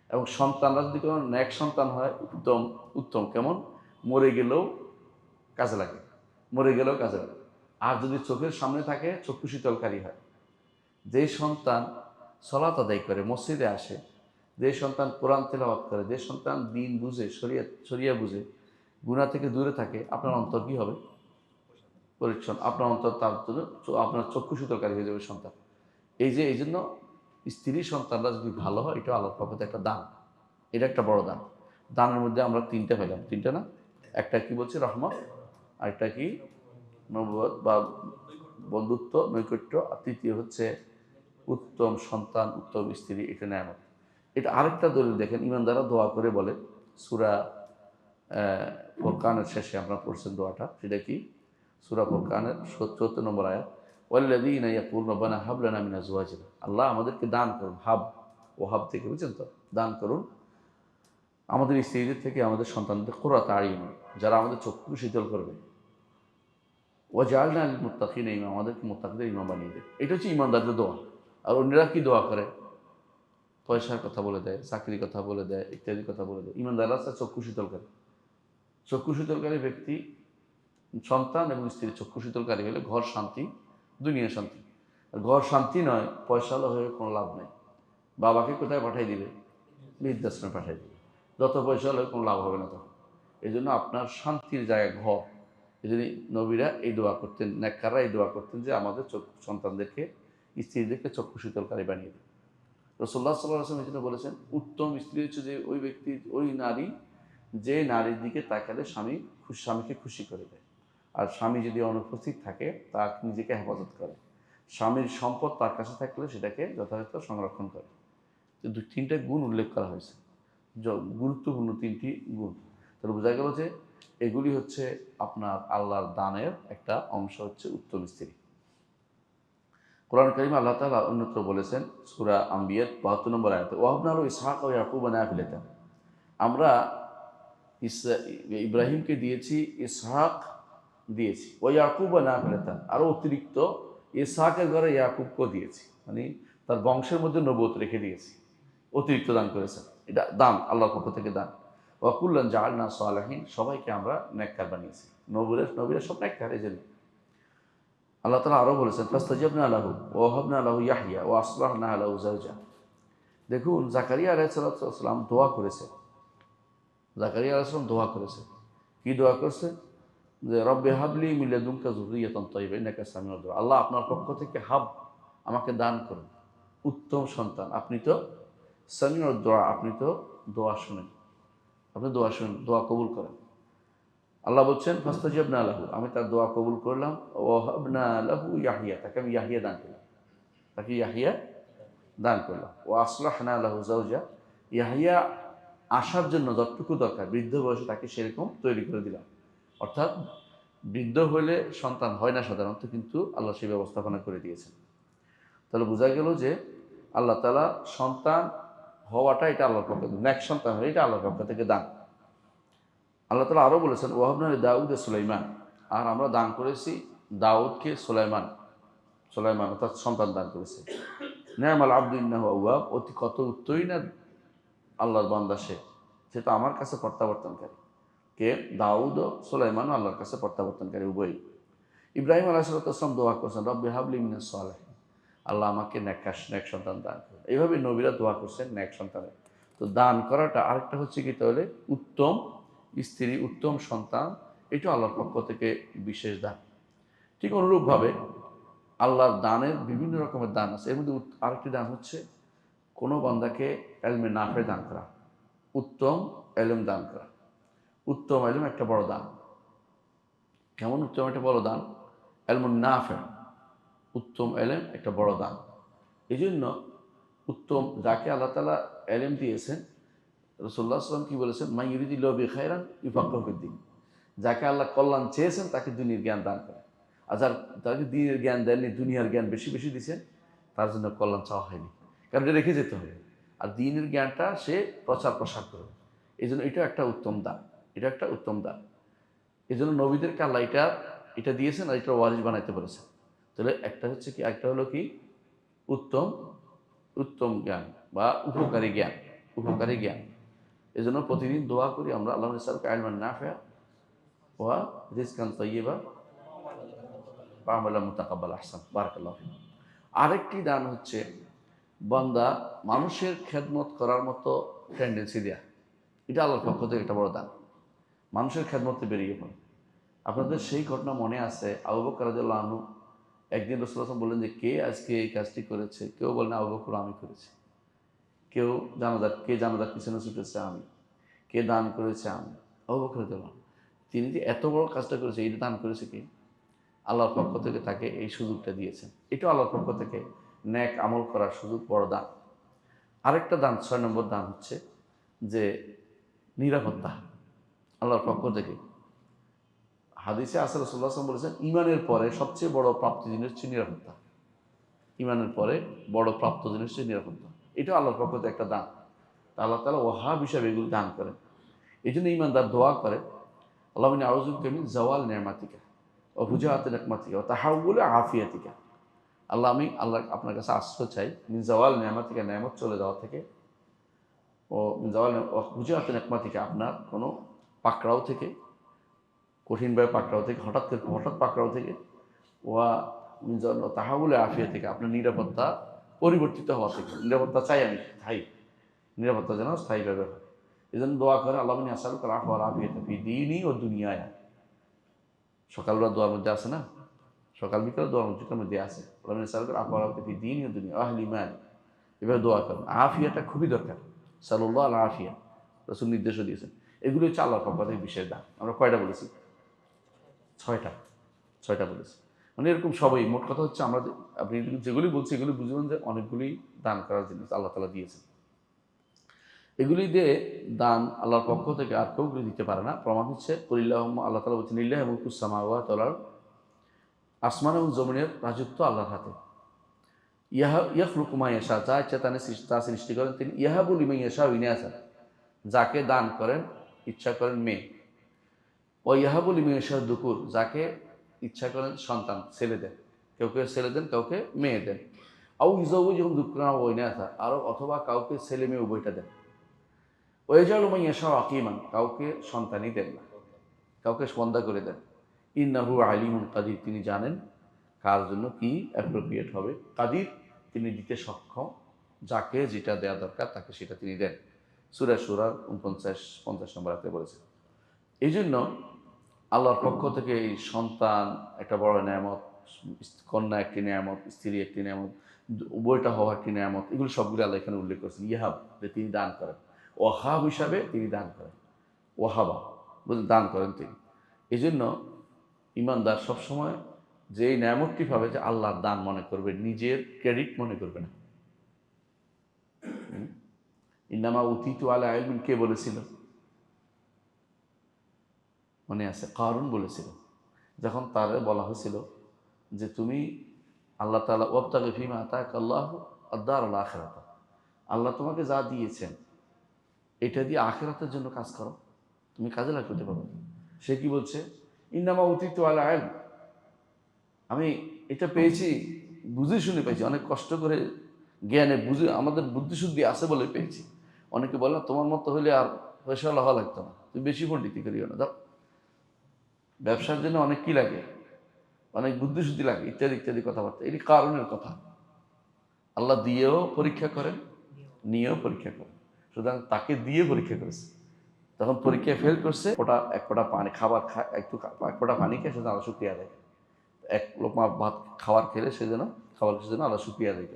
এবং সন্তানরা যদি কোনো ন্যাক সন্তান হয়, উত্তম, উত্তম কেমন, মরে গেলেও কাজে লাগে, মরে গেলেও কাজে লাগে। আর যদি চোখের সামনে থাকে, চক্ষু শীতলকারী হয়। যে সন্তান সালাত আদায় করে, মসজিদে আসে, যে সন্তান কোরআন তেলাওয়াত করে, যে সন্তান দিন বুঝে, শরিয়া বুঝে, গুনাহ থেকে দূরে থাকে, আপনার অন্তর কি হবে, পরিচ্ছন্ন। আপনার অন্তর তার জন্য আপনার চক্ষু শীতলকারী হয়ে যাবে সন্তান। এই জন্য স্ত্রী সন্তানরা যদি ভালো হয়, এটা আল্লাহর পক্ষ থেকে একটা দান, এটা একটা বড় দান। দানের মধ্যে আমরা তিনটা পেলাম, তিনটা না, একটা কি বলছি, রহমত, আরেকটা কি নবুয়ত বা বন্ধুত্ব, নৈকট্য, আর তৃতীয় হচ্ছে উত্তম সন্তান, উত্তম স্ত্রী, এটা নেয়ামত। এটা আরেকটা দলিল দেখেন, ইমানদাররা দোয়া করে বলে, সূরা ফুরকানের শেষে আমরা পড়ছেন দোয়াটা, সেটা কি, সূরা ফুরকানের ৭৪ নম্বর আয়াত, ওয়াল্লাযীনা ইয়াকুলুনা রব্বানা হাব লানা মিন আজওয়াজিনা, আল্লাহ আমাদেরকে দান করুন, হাব, ওয়াহাব থেকে বুঝছেন তো, দান করুন আমাদের স্ত্রীদের থেকে, আমাদের সন্তানদের কুররাতা আইয়ুন, যারা আমাদের চক্ষু শীতল করবে, ওয়াজআলনা লিল মুত্তাকিনা ইমামা, আমাদেরকে মুত্তাকিদের ইমাম বানিয়ে দেয়। এটা হচ্ছে ইমানদারদের দোয়া। আর অন্যরা কি দোয়া করে, পয়সার কথা বলে দেয়, চাকরির কথা বলে দেয়, ইত্যাদি কথা বলে দেয়। ইমানদাররা চক্ষু শীতল করে, চক্ষু শীতলকারী ব্যক্তি, সন্তান এবং স্ত্রীর চক্ষু শীতলকারী হলে ঘর শান্তি, দুনিয়া শান্তি। আর ঘর শান্তি নয়, পয়সাওয়ালা হয়ে কোনো লাভ নেই। বাবাকে কোথায় পাঠিয়ে দিবে? বৃদ্ধাশ্রমে পাঠিয়ে দিবে। যত পয়সা হলে কোনো লাভ হবে না তখন। এই জন্য আপনার শান্তির জায়গা ঘর। এই জন্য নবীরা এই দোয়া করতেন, নেককাররা এই দোয়া করতেন যে আমাদের সন্তানদেরকে, স্ত্রীদেরকে চক্ষু শীতলকারী বানিয়ে দিন। রাসূলুল্লাহ সাল্লাল্লাহু আলাইহি ওয়াসাল্লাম এই জন্য বলেছেন, উত্তম স্ত্রী হচ্ছে যে ওই ব্যক্তি, ওই নারী যে নারীর দিকে তাকালে স্বামীকে খুশি করে দেয়। আর স্বামী যদি অনুপস্থিত থাকে তার নিজেকে হেফাজত করে। স্বামীর সম্পদ তার কাছে থাকলে সেটাকে যথাযথ সংরক্ষণ করে। তো তিনটা গুণ উল্লেখ করা হয়েছে, গুরুত্বপূর্ণ তিনটি গুণ। তাহলে বোঝা গেল যে এগুলি হচ্ছে আপনার আল্লাহর দানের একটা অংশ, হচ্ছে উত্তম স্ত্রী। কোরআন কারীমে আল্লাহ তাআলা অন্যত্র বলেছেন, সূরা আম্বিয়ার ৭২ নম্বর আয়াতে, ওয়াহাবনা লাহু ইসহাক ওয়া ইয়াকুবা নাফিলাতান, আমরা ইব্রাহিমকে দিয়েছি, ইসহাক দিয়েছি, ওয়া ইয়াকুবা নাফিলাতান, আরও অতিরিক্ত ইসহাকের ঘরে ইয়াকুবকেও দিয়েছি, মানে তার বংশের মধ্যে নবুয়ত রেখে দিয়েছি, অতিরিক্ত দান করেছেন। এটা দান, আল্লাহর পক্ষ থেকে দান। ওয়া কুল্লান জাআলনা সালিহিন, সবাইকে আমরা নেককার বানিয়েছি। নবীরা সব নেককার। এই জন্য আল্লাহ তাআলা আরও বলেছেন, ফাস্তাজাবনা লাহু ওয়া ওয়াহাবনা লাহু ইয়াহইয়া ওয়া আসলাহনা লাহু যাওজা। দেখুন, জাকারিয়া আলাইহিস সালাম দোয়া করেছে। জাকারিয়া আলাইহিস সালাম দোয়া করেছে। কি দোয়া করছে? যে রব্বে হাবলি মিন লাদুনকা যুররিয়াতান তাইয়্যিবা ইন্নাকা সামিউদ দুআ। আল্লাহ, আপনার পক্ষ থেকে আমাকে দান করুন উত্তম সন্তান। আপনি তো সামিউদ দুআ, আপনি তো দোয়া শুনেন, আপনি দোয়া শুনেন, দোয়া কবুল করেন। আল্লাহ বলছেন, ফাস্তাজাবনা লাহু, আমি তার দোয়া কবুল করলাম, ওয়া ওয়াহাবনা লাহু ইয়াহইয়া, তাকে আমি ইয়াহইয়া দান করলাম, তাকে ইয়াহইয়া দান করলাম। ওয়া আসলাহনা লাহু যাওজা, ইয়াহইয়া আসার জন্য যতটুকু দরকার বৃদ্ধ বয়সে তাকে সেরকম তৈরি করে দিলাম। অর্থাৎ বৃদ্ধ হলে সন্তান হয় না সাধারণত, কিন্তু আল্লাহ সেই ব্যবস্থাপনা করে দিয়েছেন। তাহলে বোঝা গেল যে আল্লাহ তাআলা সন্তান হওয়াটা এটা আল্লাহর পক্ষ থেকে, নেক সন্তান হয়ে এটা আল্লাহর পক্ষ থেকে দান। আল্লাহ তাআলা আরও বলেছেন, ওয়াহাবনা লিদাউদ সুলাইমান, আর আমরা দান করেছি দাউদকে সুলাইমান অর্থাৎ সন্তান দান করেছে। নি'মাল আবদু ইন্নাহু আওয়াব, অতি কত উত্তরই না আল্লাহর বান্দা সে তো আমার কাছে প্রত্যাবর্তনকারী। কে? দাউদ ও সুলাইমানও আল্লাহর কাছে প্রত্যাবর্তনকারী, উভয়ই। ইব্রাহিম আলাইহিস সালাম দোয়া করেছেন, রব্বি হাবলি মিনাস সালিহিন, আল্লাহ আমাকে নেক সন্তান দান করুন। এইভাবে নবীরা দোয়া করছেন নেক সন্তানের। তো দান করাটা আরেকটা হচ্ছে কি, তাহলে উত্তম স্ত্রী, উত্তম সন্তান, এটা আল্লাহর পক্ষ থেকে বিশেষ দান। ঠিক অনুরূপভাবে আল্লাহর দানের বিভিন্ন রকমের দান আছে। এর মধ্যে আরেকটি দান হচ্ছে কোনো বান্দাকে এলমে নাফে দান করা, উত্তম এলম দান করা। উত্তম এলম একটা বড় দান। কেমন উত্তম একটা বড় দান? এলমুন নাফে, উত্তম এলেম একটা বড় দান। এই জন্য উত্তম, যাকে আল্লাহ তাআলা এলেম দিয়েছেন, রাসূলুল্লাহ সাল্লাল্লাহু আলাইহি ওয়াসাল্লাম কি বলেছেন, মা ইউরিদিল্লাহু বিহি খায়রান ইউফাক্কিহু ফিদ্দীন, যাকে আল্লাহ কল্যাণ চেয়েছেন তাকে দুনিয়ার জ্ঞান দান করেন। আর তাকে দিনের জ্ঞান দেননি, দুনিয়ার জ্ঞান বেশি বেশি দিয়েছেন, তার জন্য কল্যাণ চাওয়া হয়নি, কারণ এটা রেখে যেতে হবে। আর দিনের জ্ঞানটা সে প্রসার করবে। এই জন্য এটা একটা উত্তম দান, এটা একটা উত্তম দান। এই জন্য নবীদেরকে আল্লাহ এটা দিয়েছেন, আর এটা ওয়ারিস বানাইতে বলেছেন। তাহলে একটা হচ্ছে কি, একটা হলো কি, উত্তম জ্ঞান বা উপকারী জ্ঞান। এই জন্য প্রতিদিন দোয়া করি আমরা, আল্লাহ নিসালকে ইলমান নাফিআ ওয়া রিজকান তাইয়্যিবা ওয়া আমালান মুতাকাব্বাল, আহসান, বারাকাল্লাহু ফিক। আরেকটি দান হচ্ছে বান্দা মানুষের খেদমত করার মতো টেন্ডেন্সি দেয়া। এটা আল্লাহর পক্ষ থেকে একটা বড় দান। মানুষের খেদমতে বেরিয়ে পড়ে। আপনাদের সেই ঘটনা মনে আছে, আবু বকর রাদিয়াল্লাহু আনহু একদিন রাসূলুল্লাহ সাল্লাল্লাহু আলাইহি ওয়াসাল্লাম বললেন যে কে আজকে এই কাজটি করেছে? কেউ বলেন আবু বকর, আমি করেছি। কেউ জানাজার পিছনে ছুটেছে, আমি। কে দান করেছে? আমি। আবু বকর রাদিয়াল্লাহু আনহু, তিনি যে এত বড় কাজটা করেছে, এটা দান করেছে কে? আল্লাহর পক্ষ থেকে তাকে এই সুযোগটা দিয়েছেন। এটা আল্লাহর পক্ষ থেকে নেক আমল করার সুযোগ, বড় দান। আরেকটা দান, ৬ নম্বর দান হচ্ছে যে নিরাপত্তা আল্লাহর পক্ষ থেকে। হাদিসে আছে, রাসূলুল্লাহ সাল্লাল্লাহু আলাইহি ওয়াসাল্লাম বলেছেন, ঈমানের পরে সবচেয়ে বড় প্রাপ্ত জিনিস হচ্ছে নিরাপত্তা। ঈমানের পরে বড় প্রাপ্ত জিনিস হচ্ছে নিরাপত্তা। এটা আল্লাহর পক্ষ থেকে একটা দান। আল্লাহ তাআলা ওয়াহাব হিসাবে এগুলো দান করেন। এই জন্য ঈমানদার দোয়া করে, আল্লাহুম্মা ইন্নী আউযু বিকা মিন যাওয়াল নি'মাতিকা ওয়া ফুজাআতি নিকমাতিকা ওয়া তাহাউ্যুলি আফিয়াতিকা। আমি আপনার কাছে আশ্রয় চাই, মিন যাওয়াল নি'মাতিকা, নেয়ামত চলে যাওয়া থেকে, ও মিন যাওয়াল ওয়া ফুজাআতি নিকমাতিকা, আপনার কোনো পাকড়াও থেকে, কঠিনভাবে পাকড়াও থেকে, হঠাৎ পাকড়াও থেকে, ওয়া তাহাউলে আফিয়া থেকে, আপনার নিরাপত্তা পরিবর্তিত হওয়া থেকে। নিরাপত্তা চাই আমি, স্থায়ী নিরাপত্তা যেন স্থায়ীভাবে হয়। এই জন্য দোয়া করে আল্লাহ আসালুকা আফওয়া ওয়াল আফিয়াতা ফি দীনি ওয়া দুনিয়ায়া। সকালবেলা দোয়ার মধ্যে আছে না, সকাল বিকাল দোয়ার মধ্যে আছে আল্লাহ আসালুকা আফওয়া ওয়াল আফিয়াতা ফি দীনি ওয়া দুনিয়া ওয়া আহলি মালি। এভাবে দোয়া করেন। আফিয়াটা খুবই দরকার। সাল্লাল্লাহু আলা আফিয়া, রাসূল নির্দেশও দিয়েছেন। এগুলো হচ্ছে আল্লাহর পক্ষ থেকে বিশেষ দান। আমরা কয়টা বলেছি? ছয়টা বলেছি। মানে এরকম সবাই, মোট কথা হচ্ছে আমরা আপনি যেগুলি বলছি এগুলি বুঝবেন যে অনেকগুলি দান করার জিনিস আল্লাহ তাআলা দিয়েছেন। এগুলি দিয়ে দান আল্লাহর পক্ষ থেকে আর কেউ দিতে পারে না। প্রমাণ হচ্ছে কুলিল্লাহুম্মা, আল্লাহ তাআলা বলছেন লিল্লাহি মুলকুস সামাওয়াতি ওয়াল আরদ, আসমান এবং জমিনের রাজত্ব আল্লাহর হাতে। ইয়াখলুকু মা ইয়াশা, যা ইচ্ছা তা সৃষ্টি করেন তিনি। ইয়াহাবু লিমান ইয়াশাউ ইনাসা, যাকে দান করেন ইচ্ছা করেন মেয়ে। ও ইয়াহাবু লিমান ইয়াশাউ যুকুর, যাকে ইচ্ছা করেন সন্তান ছেলে দেন। কেউ কেউ ছেলে দেন, কাউকে মেয়ে দেন। আউ ইউজাউজিহুম যুকরান ওয়া ইনাসা, আরও অথবা কাউকে ছেলে মেয়ে উভয়টা দেন। ওয়াইজালু মান ইয়াশাউ আকিমান, কাউকে সন্তানই দেন না, কাউকে বন্ধা করে দেন। ইন্নাহু আলিমুন কাদির, তিনি জানেন কার জন্য কি অ্যাপ্রোপ্রিয়েট হবে। কাদির, তিনি দিতে সক্ষম, যাকে যেটা দেওয়া দরকার তাকে সেটা তিনি দেন। সূরা সূরার 49-50 নম্বর আয়াতে বলেছেন। এই জন্য আল্লাহর পক্ষ থেকে এই সন্তান একটা বড় নেয়ামত, কন্যা একটি নেয়ামত, স্ত্রী একটি নেয়ামত, উভয়টা হওয়া একটি নেয়ামত, এগুলো সবগুলো আল্লাহ এখানে উল্লেখ করেছেন। ইয়াহাব, যে তিনি দান করেন। ওয়াহাব হিসাবে তিনি দান করেন, ওয়াহাবা বলতে দান করেন তিনি। এই জন্য ইমানদার সবসময় যে এই নেয়ামতটি পাবে যে আল্লাহর দান মনে করবে, নিজের ক্রেডিট মনে করবে না। ইন্নামা উতিতু আলা ইলমিন কে বলেছিল? মনে আছে, কারুন বলেছিল, যখন তার বলা হয়েছিল যে তুমি আল্লাহ তাআলা ওয়াবতাগি ফিমা আতাকাল্লাহু আদ-দারুল আখিরাত, আল্লাহ তোমাকে যা দিয়েছেন এটা দিয়ে আখিরাতের জন্য কাজ করো, তুমি কাজে লাগাতে পারবে। সে কি বলছে? ইন্নামা উতিতু আলা ইলম, আমি এটা পেয়েছি বুঝে শুনে পেয়েছি, অনেক কষ্ট করে জ্ঞানে বুঝে, আমাদের বুদ্ধিশুদ্ধি আছে বলে পেয়েছি। অনেকে বলে তোমার মতো হলে আর পয়সা হওয়া লাগতো না, তুমি বেশি পণ্ডিতি করিও না। দাও, ব্যবসার জন্য অনেক কি লাগে, অনেক বুদ্ধিশুদ্ধি লাগে, ইত্যাদি ইত্যাদি কথাবার্তা। এটি কারণের কথা। আল্লাহ দিয়েও পরীক্ষা করেন, নিয়েও পরীক্ষা করেন। সুতরাং তাকে দিয়ে পরীক্ষা করেছে, তখন পরীক্ষায় ফেল করছে, এক ফোঁটা পানি খাবার এক ফোঁটা পানি খেয়ে সেজন্য আল্লাহ শুকরিয়া দেয়। এক লোকমা ভাত খাবার খেলে সেজন্য আল্লাহ শুকরিয়া দেয়।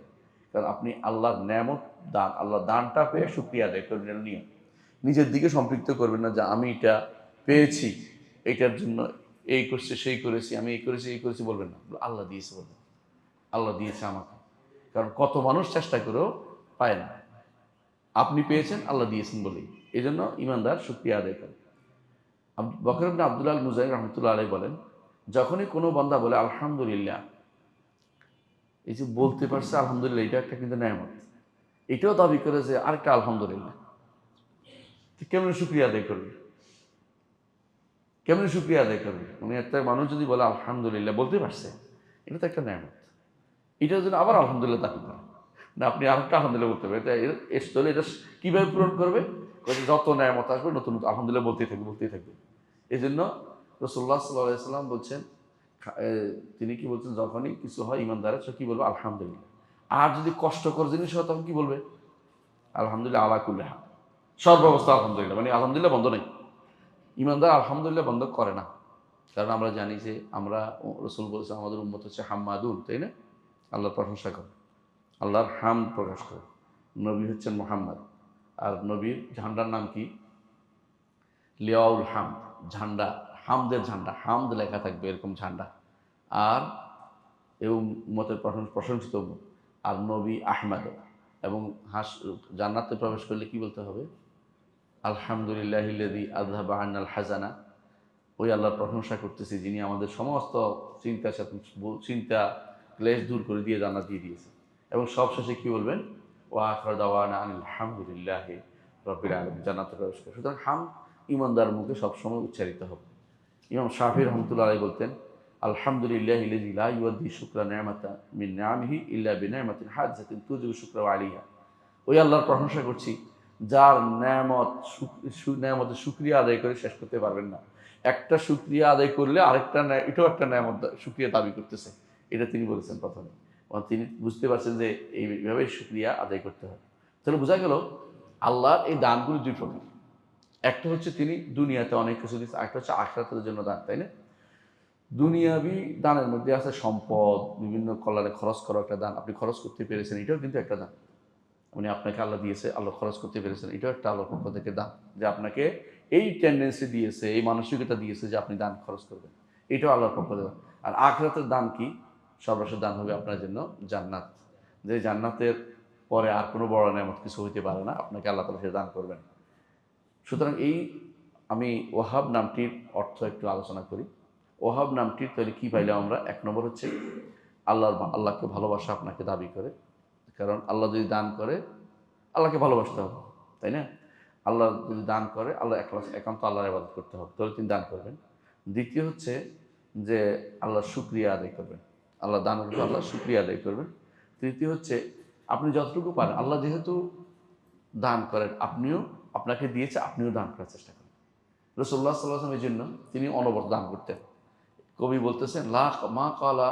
কারণ আপনি আল্লাহর নেয়ামত দান, আল্লাহর দানটা পেয়ে শুকরিয়া আদায় করবেন। নিয়ম নিজের দিকে সম্পৃক্ত করবেন না যে আমি এটা পেয়েছি, এইটার জন্য এই করছে সেই করেছি, আমি এই করেছি বলবেন না। আল্লাহ দিয়েছে বলবেন, আল্লাহ দিয়েছে আমাকে। কারণ কত মানুষ চেষ্টা করেও পায় না, আপনি পেয়েছেন আল্লাহ দিয়েছেন বলেই। এই জন্য ইমানদার শুকরিয়া আদায় করে। বকর ইবনে আব্দুল্লাহ আল মুজাহিদ রহমতুল্লাহ আলাইহি বলেন, যখনই কোনো বান্দা বলে আলহামদুলিল্লাহ, এই যে বলতে পারছে আলহামদুলিল্লাহ, এটা একটা কিন্তু নেয়ামত। এটাও দাবি করে যে আরেকটা আলহামদুলিল্লাহ, কেমন শুকরিয়া আদায় করবে? কেমন শুকরিয়া আদায় করবে? মানে একটা মানুষ যদি বলে আলহামদুলিল্লাহ, বলতে পারছে, এটা তো একটা নেয়ামত। এটার জন্য আবার আলহামদুলিল্লাহ দাবি করে না, আপনি আরেকটা আলহামদুলিল্লাহ বলতে হবে। এটা কীভাবে পূরণ করবে? যত নেয়ামত আসবে নতুন নতুন আলহামদুলিল্লাহ বলতেই থাকবে। এই জন্য রাসূলুল্লাহ সাল্লাল্লাহু আলাইহি ওয়াসাল্লাম বলছেন, তিনি কি বলছেন, যখনই কিছু হয় ইমানদারের সে কি বলবে? আলহামদুলিল্লাহ। আর যদি কষ্টকর জিনিস হয় তখন কি বলবে? আলহামদুলিল্লাহ আলা কুল্লি হাল, সর্বাবস্থা আলহামদুলিল্লাহ, মানে আলহামদুলিল্লাহ বন্ধ নেই। ইমানদার আলহামদুলিল্লাহ বন্ধ করে না। কারণ আমরা জানি যে রাসূল বলেছেন আমাদের উম্মত হচ্ছে হাম্মাদুন, তাই না? আল্লাহর প্রশংসা করে, আল্লাহর হামদ প্রকাশ করে। নবী হচ্ছেন মুহাম্মদ, আর নবীর ঝান্ডার নাম কি? লিওয়াউল হামদ, ঝান্ডা, হামদের ঝান্ডা, হামদ লেখা থাকবে এরকম ঝান্ডা। আর এই উম্মতের প্রশংসিত উম্মত। আর নবী আহমদ, এবং জান্নাতে প্রবেশ করলে কি বলতে হবে? আলহামদুলিল্লাহিল্লাযী আযহাবা আন্নাল হাযানা, ওই আল্লাহর প্রশংসা করতেছি যিনি আমাদের সমস্ত চিন্তা ক্লেশ দূর করে দিয়ে জান্নাত দিয়ে দিয়েছে। এবং সবশেষে কি বলবেন? ওয়া আখিরু দাওয়ানা আনিল হামদুলিল্লাহি রাব্বিল আলামিন, জান্নাতে প্রবেশ করে। সুতরাং ইমানদার মুখে সবসময় উচ্চারিত হবে। ইমাম শাফিঈ রাহমাতুল্লাহ আলাইহি বলতেন, আলহামদুলিল্লাহিল্লাযী লা ইউদ্দি শুকরা নি'মাতা মিন নি'আমিহি ইল্লা বিনি'মাতিন হাজ্জাতিন তুজিবু শুকরা আলাইহা। ওই আল্লাহর প্রশংসা করছি যার নেয়ামতের শুকরিয়া আদায় করে শেষ করতে পারবেন না। একটা শুকরিয়া আদায় করলে আরেকটা, এটাও একটা নেয়ামত শুকরিয়া দাবি করতেছে, এটা তিনি বলেছেন প্রথমে। তিনি বুঝতে পারছেন যে এইভাবে শুকরিয়া আদায় করতে হয়। তাহলে বোঝা গেল আল্লাহর এই দানগুলি দুই প্রকার। একটা হচ্ছে তিনি দুনিয়াতে অনেক কিছু দিচ্ছে, আরেকটা হচ্ছে আখিরাতের জন্য দান, তাই না? দুনিয়াবি দানের মধ্যে আছে সম্পদ, বিভিন্ন কল্যাণে খরচ করা একটা দান। আপনি খরচ করতে পেরেছেন, এটাও কিন্তু একটা দান। উনি আপনাকে আল্লাহ দিয়েছে, আল্লাহ খরচ করতে পেরেছেন, এটাও একটা আল্লাহর পক্ষ থেকে দান, যে আপনাকে এই টেন্ডেন্সি দিয়েছে, এই মানসিকতা দিয়েছে যে আপনি দান খরচ করবেন, এটাও আল্লাহর পক্ষ থেকে। আর আখিরাতের দান কি? সর্বশেষ দান হবে আপনার জন্য জান্নাত, যে জান্নাতের পরে আর কোনো বড় নেয়ামত কিছু হইতে পারে না, আপনাকে আল্লাহ তাআলা সে দান করবেন। সুতরাং এই আমি ওয়াহাব নামটির অর্থ একটু আলোচনা করি। ওয়াহাব নামটির তাহলে কী পাইলাম আমরা? এক নম্বর হচ্ছে আল্লাহকে ভালোবাসা আপনাকে দাবি করে, কারণ আল্লাহ যদি দান করে আল্লাহকে ভালোবাসতে হবে, তাই না? আল্লাহ যদি দান করে আল্লাহ একান্ত আল্লাহর ইবাদত করতে হবে, তাহলে তিনি দান করবেন। দ্বিতীয় হচ্ছে যে আল্লাহর শুকরিয়া আদায় করবেন, আল্লাহ দানের উপর আল্লাহ শুকরিয়া আদায় করবেন। তৃতীয় হচ্ছে আপনি যতটুকু পারেন, আল্লাহ যেহেতু দান করেন, আপনাকে দিয়েছে, আপনিও দান করার চেষ্টা করেন। রাসূলুল্লাহ সাল্লাল্লাহু আলাইহি ওয়াসাল্লাম এই জন্য তিনি অনবরত দান করতেন। কবি বলতেছেন লা মা কালা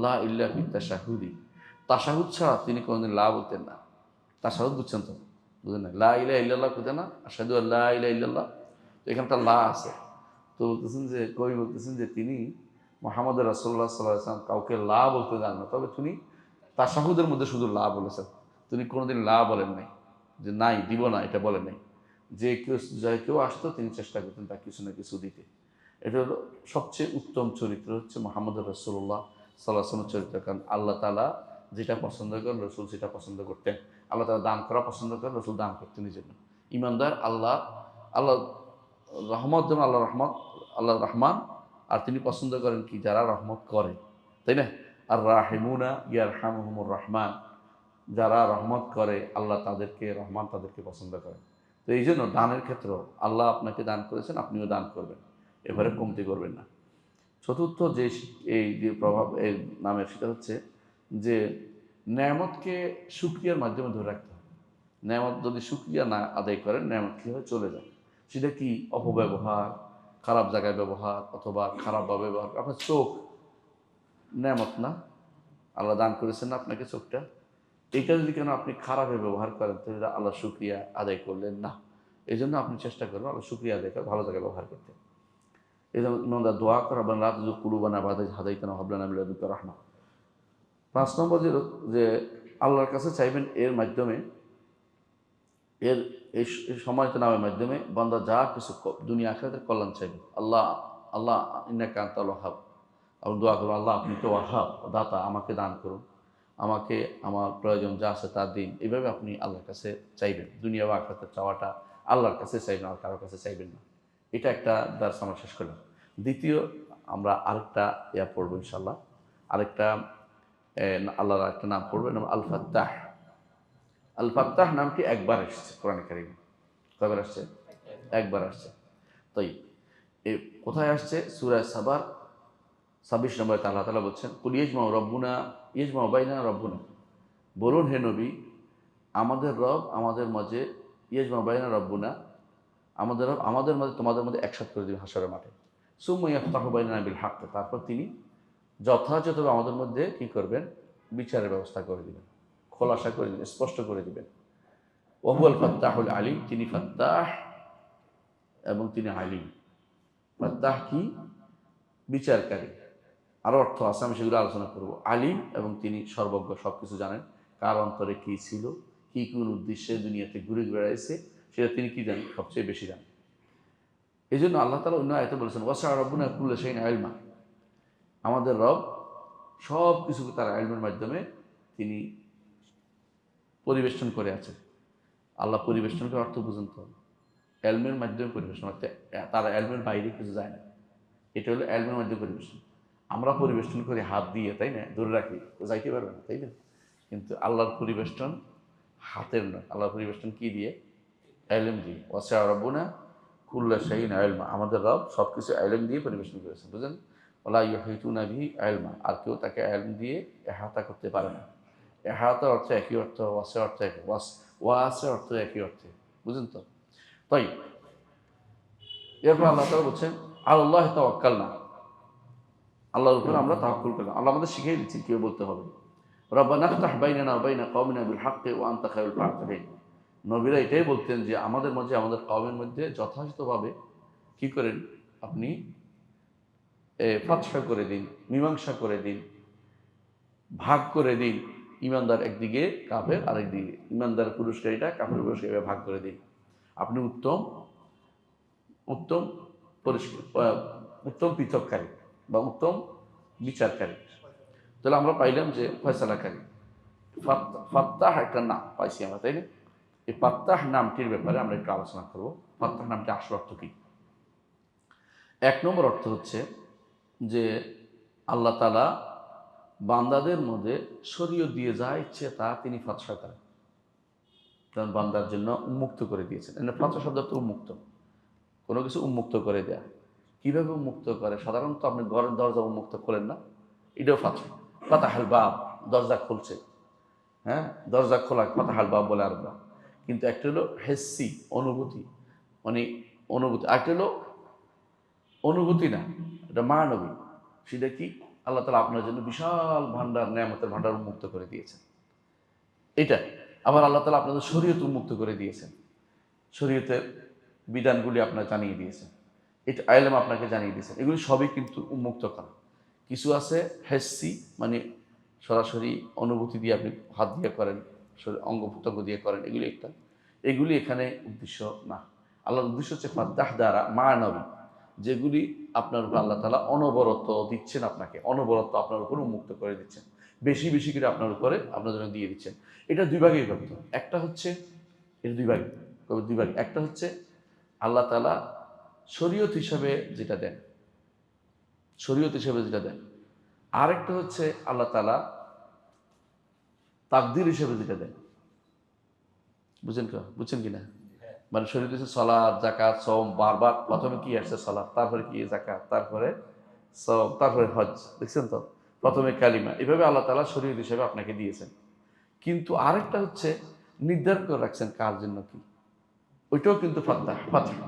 লা ইল্লা ফি তাশাহুদি, তাশাহুদ ছাড়া তিনি কোনোদিন লা বলতেন না। তাশাহুদ বুঝছেন তো? বুঝেন না? লা ইলাহা ইল্লাল্লাহ বুঝেন না? আশহাদু আল্লা ইলাহা ইল্লাল্লাহ, তো এখানটা লা আছে। তো বলতেছেন যে কবি বলতেছেন যে তিনি মুহাম্মদ রাসূলুল্লাহ সাল্লাল্লাহু আলাইহি ওয়াসাল্লাম কাউকে লা বলতে জানেন না, তবে তিনি তাশাহুদের মধ্যে শুধু লা বলেছেন। তিনি কোনোদিন লা বলেন নাই, যে নাই দিব না, এটা বলেন নাই। যে কেউ আসতো তিনি চেষ্টা করতেন তাকে কিছু না কিছু দিতে। এটা হলো সবচেয়ে উত্তম চরিত্র, হচ্ছে মুহাম্মদ রাসূলুল্লাহ সাল্লাল্লাহু আলাইহি ওয়াসাল্লামের চরিত্র। কারণ আল্লাহ তাআলা যেটা পছন্দ করেন রসুল সেটা পছন্দ করতেন। আল্লাহ তাআলা দান করা পছন্দ করেন, রসুল দান করতেন এই জন্য। ইমানদার আল্লাহ রহমত, যেমন আল্লাহ রহমান, আর তিনি পছন্দ করেন কি? যারা রহমত করে, তাই না? আর রাহিমুনা ইয়ারহামুহুমুর রহমান, যারা রহমত করে আল্লাহ রহমান তাদেরকে পছন্দ করেন। তো এই জন্য দানের ক্ষেত্র আল্লাহ আপনাকে দান করেছেন, আপনিও দান করবেন, এবারে কমতি করবেন না। চতুর্থ এই যে প্রভাব এই নামের, সেটা হচ্ছে যে নেয়ামতকে শুকরিয়ার মাধ্যমে ধরে রাখতে হবে। নেয়ামত যদি শুকরিয়া না আদায় করেন, নেয়ামত কী হয়? চলে যায়। সেটা কি? অপব্যবহার, খারাপ জায়গায় ব্যবহার, অথবা খারাপভাবে ব্যবহার। আপনার চোখ নেয়ামত না? আল্লাহ দান করেছেন না আপনাকে চোখটা? এইটা যদি কেন আপনি খারাপভাবে ব্যবহার করেন, তাহলে আল্লাহ শুকরিয়া আদায় করলেন না। এই জন্য আপনি চেষ্টা করবেন আল্লাহ শুকরিয়া আদায় করে ভালো জায়গায় ব্যবহার করতে। এই জন্য ইমানদার দোয়া করা, রব্বানা লা তুযিগ কুলুবানা বা'দা ইয হাদাইতানা ওয়া হাব লানা মিন লাদুনকা রাহমা। ৫ নম্বর যে আল্লাহর কাছে চাইবেন এর মাধ্যমে, এই সম্মানিত নামের মাধ্যমে বান্দা যা কিছু দুনিয়া আখিরাতের কল্যাণ চাইবে। আল্লাহ ইন্নাকা আনতাল ওয়াহ্হাব, আপনি দোয়া করুন আল্লাহ আপনি তো ওয়াহ্হাব, দাতা, আমাকে দান করুন, আমাকে আমার প্রয়োজন যা আছে তা দিন। এইভাবে আপনি আল্লাহর কাছে চাইবেন। দুনিয়া বা আখিরাতের চাওয়াটা আল্লাহর কাছে চাইবেন, আর কারোর কাছে চাইবেন না। এটা একটা দার্স আমরা শেষ করলাম। দ্বিতীয় আমরা আরেকটা পড়বো ইনশাল্লাহ, আরেকটা আল্লাহর একটা নাম পড়বেন, আল ফাত্তাহ। আল ফাত্তাহ নামটি একবার এসেছে কোরআনে কারিমে। কয়বার আসছে? একবার আসছে। তাই কোথায় আসছে? সূরা সাবার 26 নম্বরে আল্লাহ তাআলা বলছেন কুল ইয়াজমাউ বাইনা রব্বুনা, বলুন হে নবী আমাদের রব আমাদের মাঝে, ইয়াজমাউ বাইনা রব্বুনা, আমাদের রব আমাদের মাঝে তোমাদের মধ্যে একসাথ করে দিবে হাশরের মাঠে। সুম্মা ইয়াফতাহু বাইনানা বিল হক, তারপর তিনি যথাযথভাবে আমাদের মধ্যে কি করবেন? বিচারের ব্যবস্থা করে দিবেন, খোলাসা করে দিবেন, স্পষ্ট করে দিবেন। ওয়া হুয়াল ফাত্তাহুল আলিম, তিনি ফাত্তাহ এবং তিনি আলিম। ফাত্তাহ কি? বিচারকারী। আরও অর্থ আছে, আমি সেগুলো আলোচনা করব। আলিম এবং তিনি সর্বজ্ঞ, সব কিছু জানেন। কার অন্তরে কী ছিল, কী কোন উদ্দেশ্যে দুনিয়াতে ঘুরে বেড়াইছে, সেটা তিনি কি জানেন? সবচেয়ে বেশি জানেন। এই জন্য আল্লাহ তাআলা অন্য আয়াতে বলেছেন ওয়াসআ রাব্বুনা কুল্লা শাইইন ইলমা, আমাদের রব সব কিছুকে তার ইলমের মাধ্যমে তিনি পরিবেষ্টন করে আছেন। আল্লাহ পরিবেষ্টন করে অর্থ বুঝুন তো, ইলমের মাধ্যমে পরিবেষ্টন, অর্থাৎ তার ইলমের বাইরে কিছু যায় না। এটা হলো ইলমের মাধ্যমে পরিবেষ্টন। আমরা পরিবেষ্টন করি হাত দিয়ে, তাই না? ধরে রাখি, তো যাইতে পারবে না, তাই না? কিন্তু আল্লাহর পরিবেষ্টন হাতের নয়, আল্লাহর পরিবেষ্টন কি দিয়ে? ইলম দিয়ে। ওয়াসআ রাব্বুনা কুল্লা শাইইন ইলমা, আমাদের রব সব কিছু ইলম দিয়ে পরিবেশন করেছেন, বুঝলেন? ওয়ালা ইউহিতুনা বিহি ইলমা, আর কেউ তাকে ইলম দিয়ে ইহাতা করতে পারে না। ইহাতা অর্থ একই অর্থ, ওয়াসা অর্থ একই, ওয়াসা অর্থ একই অর্থে, বুঝলেন তো? তাই এরপর আল্লাহ তাআলা বলছেন আলাল্লাহি তাওয়াক্কালনা, আল্লাহর উপর আমরা তাওয়াক্কুল করলাম। আল্লাহ আমাদের শিখিয়ে দিচ্ছেন কীভাবে বলতে হবে। রব্বানা ইফতাহ বাইনানা ওয়া বাইনা কওমিনা বিল হাক্কি ওয়া আনতা খায়রুল ফাতিহিন। নবীরা এটাই বলতেন যে আমাদের মাঝে আমাদের কওমের মধ্যে যথাযথভাবে কি করেন আপনি ফাতহা করে দিন, মীমাংসা করে দিন, ভাগ করে দিন। ইমানদার একদিকে, কাফের আরেকদিকে। ইমানদার পুরস্কারীটা, কাফের পুরস্কারীটা ভাগ করে দিন। আপনি উত্তম উত্তম উত্তম পৃথককারী বা উত্তম বিচারকারী। তাহলে আমরা পাইলাম যে ফয়সালাকারী। ফাত্তাহ একটা নাম পাইছি আমরা, তাই না? এই ফাত্তাহ নামটির ব্যাপারে আমরা একটু আলোচনা করব। ফাত্তাহ নামটি আসল অর্থ কি? এক নম্বর অর্থ হচ্ছে যে আল্লাহ তাআলা বান্দাদের মধ্যে শরীয়ত দিয়ে যা ইচ্ছে তা তিনি ফাতহা করেন, কারণ বান্দার জন্য উন্মুক্ত করে দিয়েছেন। ফাতহা শব্দ তো উন্মুক্ত, কোনো কিছু উন্মুক্ত করে দেয়া। কিভাবে উন্মুক্ত করে? সাধারণত আপনি ঘরের দরজা উন্মুক্ত করেন না, এটাও ফাতহা। ফাতাহাল বাব, দরজা খুলছে, হ্যাঁ, দরজা খোলা ফাতাহাল বাব বলে আরবা। কিন্তু একটা হলো হেসি, অনুভূতি, মানে অনুভূতি। আরেকটা হলো অনুভূতি না, এটা মানবী। সেটা কি? আল্লাহ তাআলা আপনার জন্য বিশাল ভান্ডার, নেয়ামতের ভান্ডার উন্মুক্ত করে দিয়েছেন, এটা। আবার আল্লাহ তাআলা আপনাদের শরীয়ত উন্মুক্ত করে দিয়েছেন, শরীয়তের বিধানগুলি আপনার জানিয়ে দিয়েছেন, এটা আইলেম আপনাকে জানিয়ে দিয়েছেন। এগুলি সবই কিন্তু উন্মুক্ত করা। কিছু আছে হেসি, মানে সরাসরি অনুভূতি দিয়ে আপনি হাত দিয়ে করেন, অঙ্গ প্রত্যঙ্গ দিয়ে করেন, এগুলি একটা। এগুলি এখানে উদ্দেশ্য না। আল্লাহর উদ্দেশ্য হচ্ছে ফাত্তাহ দ্বারা মানবী, যেগুলি আপনার উপর আল্লাহ তাআলা অনবরত দিচ্ছেন, আপনাকে অনবরত আপনার উপর উন্মুক্ত করে দিচ্ছেন, বেশি বেশি করে আপনার উপরে আপনার জন্য দিয়ে দিচ্ছেন। এটা দুই ভাগে বিভক্ত। একটা হচ্ছে, এটা দুই ভাগে, দুই ভাগে। একটা হচ্ছে আল্লাহ তাআলা শরীয়ত হিসাবে যেটা দেন, শরীয়ত হিসাবে যেটা দেন। আরেকটা হচ্ছে আল্লাহ তাআলা তাকদীর হিসেবে যেটা দেন। বুঝছেন কিনা? মানে শরীয়ত হচ্ছে সালাত, যাকাত, সওম। বারবার প্রথমে কি আসছে? সালাত, তারপরে কি? যাকাত, তারপরে সওম, তারপরে হজ। দেখছেন তো? প্রথমে কালিমা। এভাবে আল্লাহ তাআলা শরীয়ত হিসেবে আপনাকে দিয়েছেন। কিন্তু আরেকটা হচ্ছে নির্ধারণ করে রাখছেন কার জন্য কি। ওইটাও কিন্তু ফাতহা।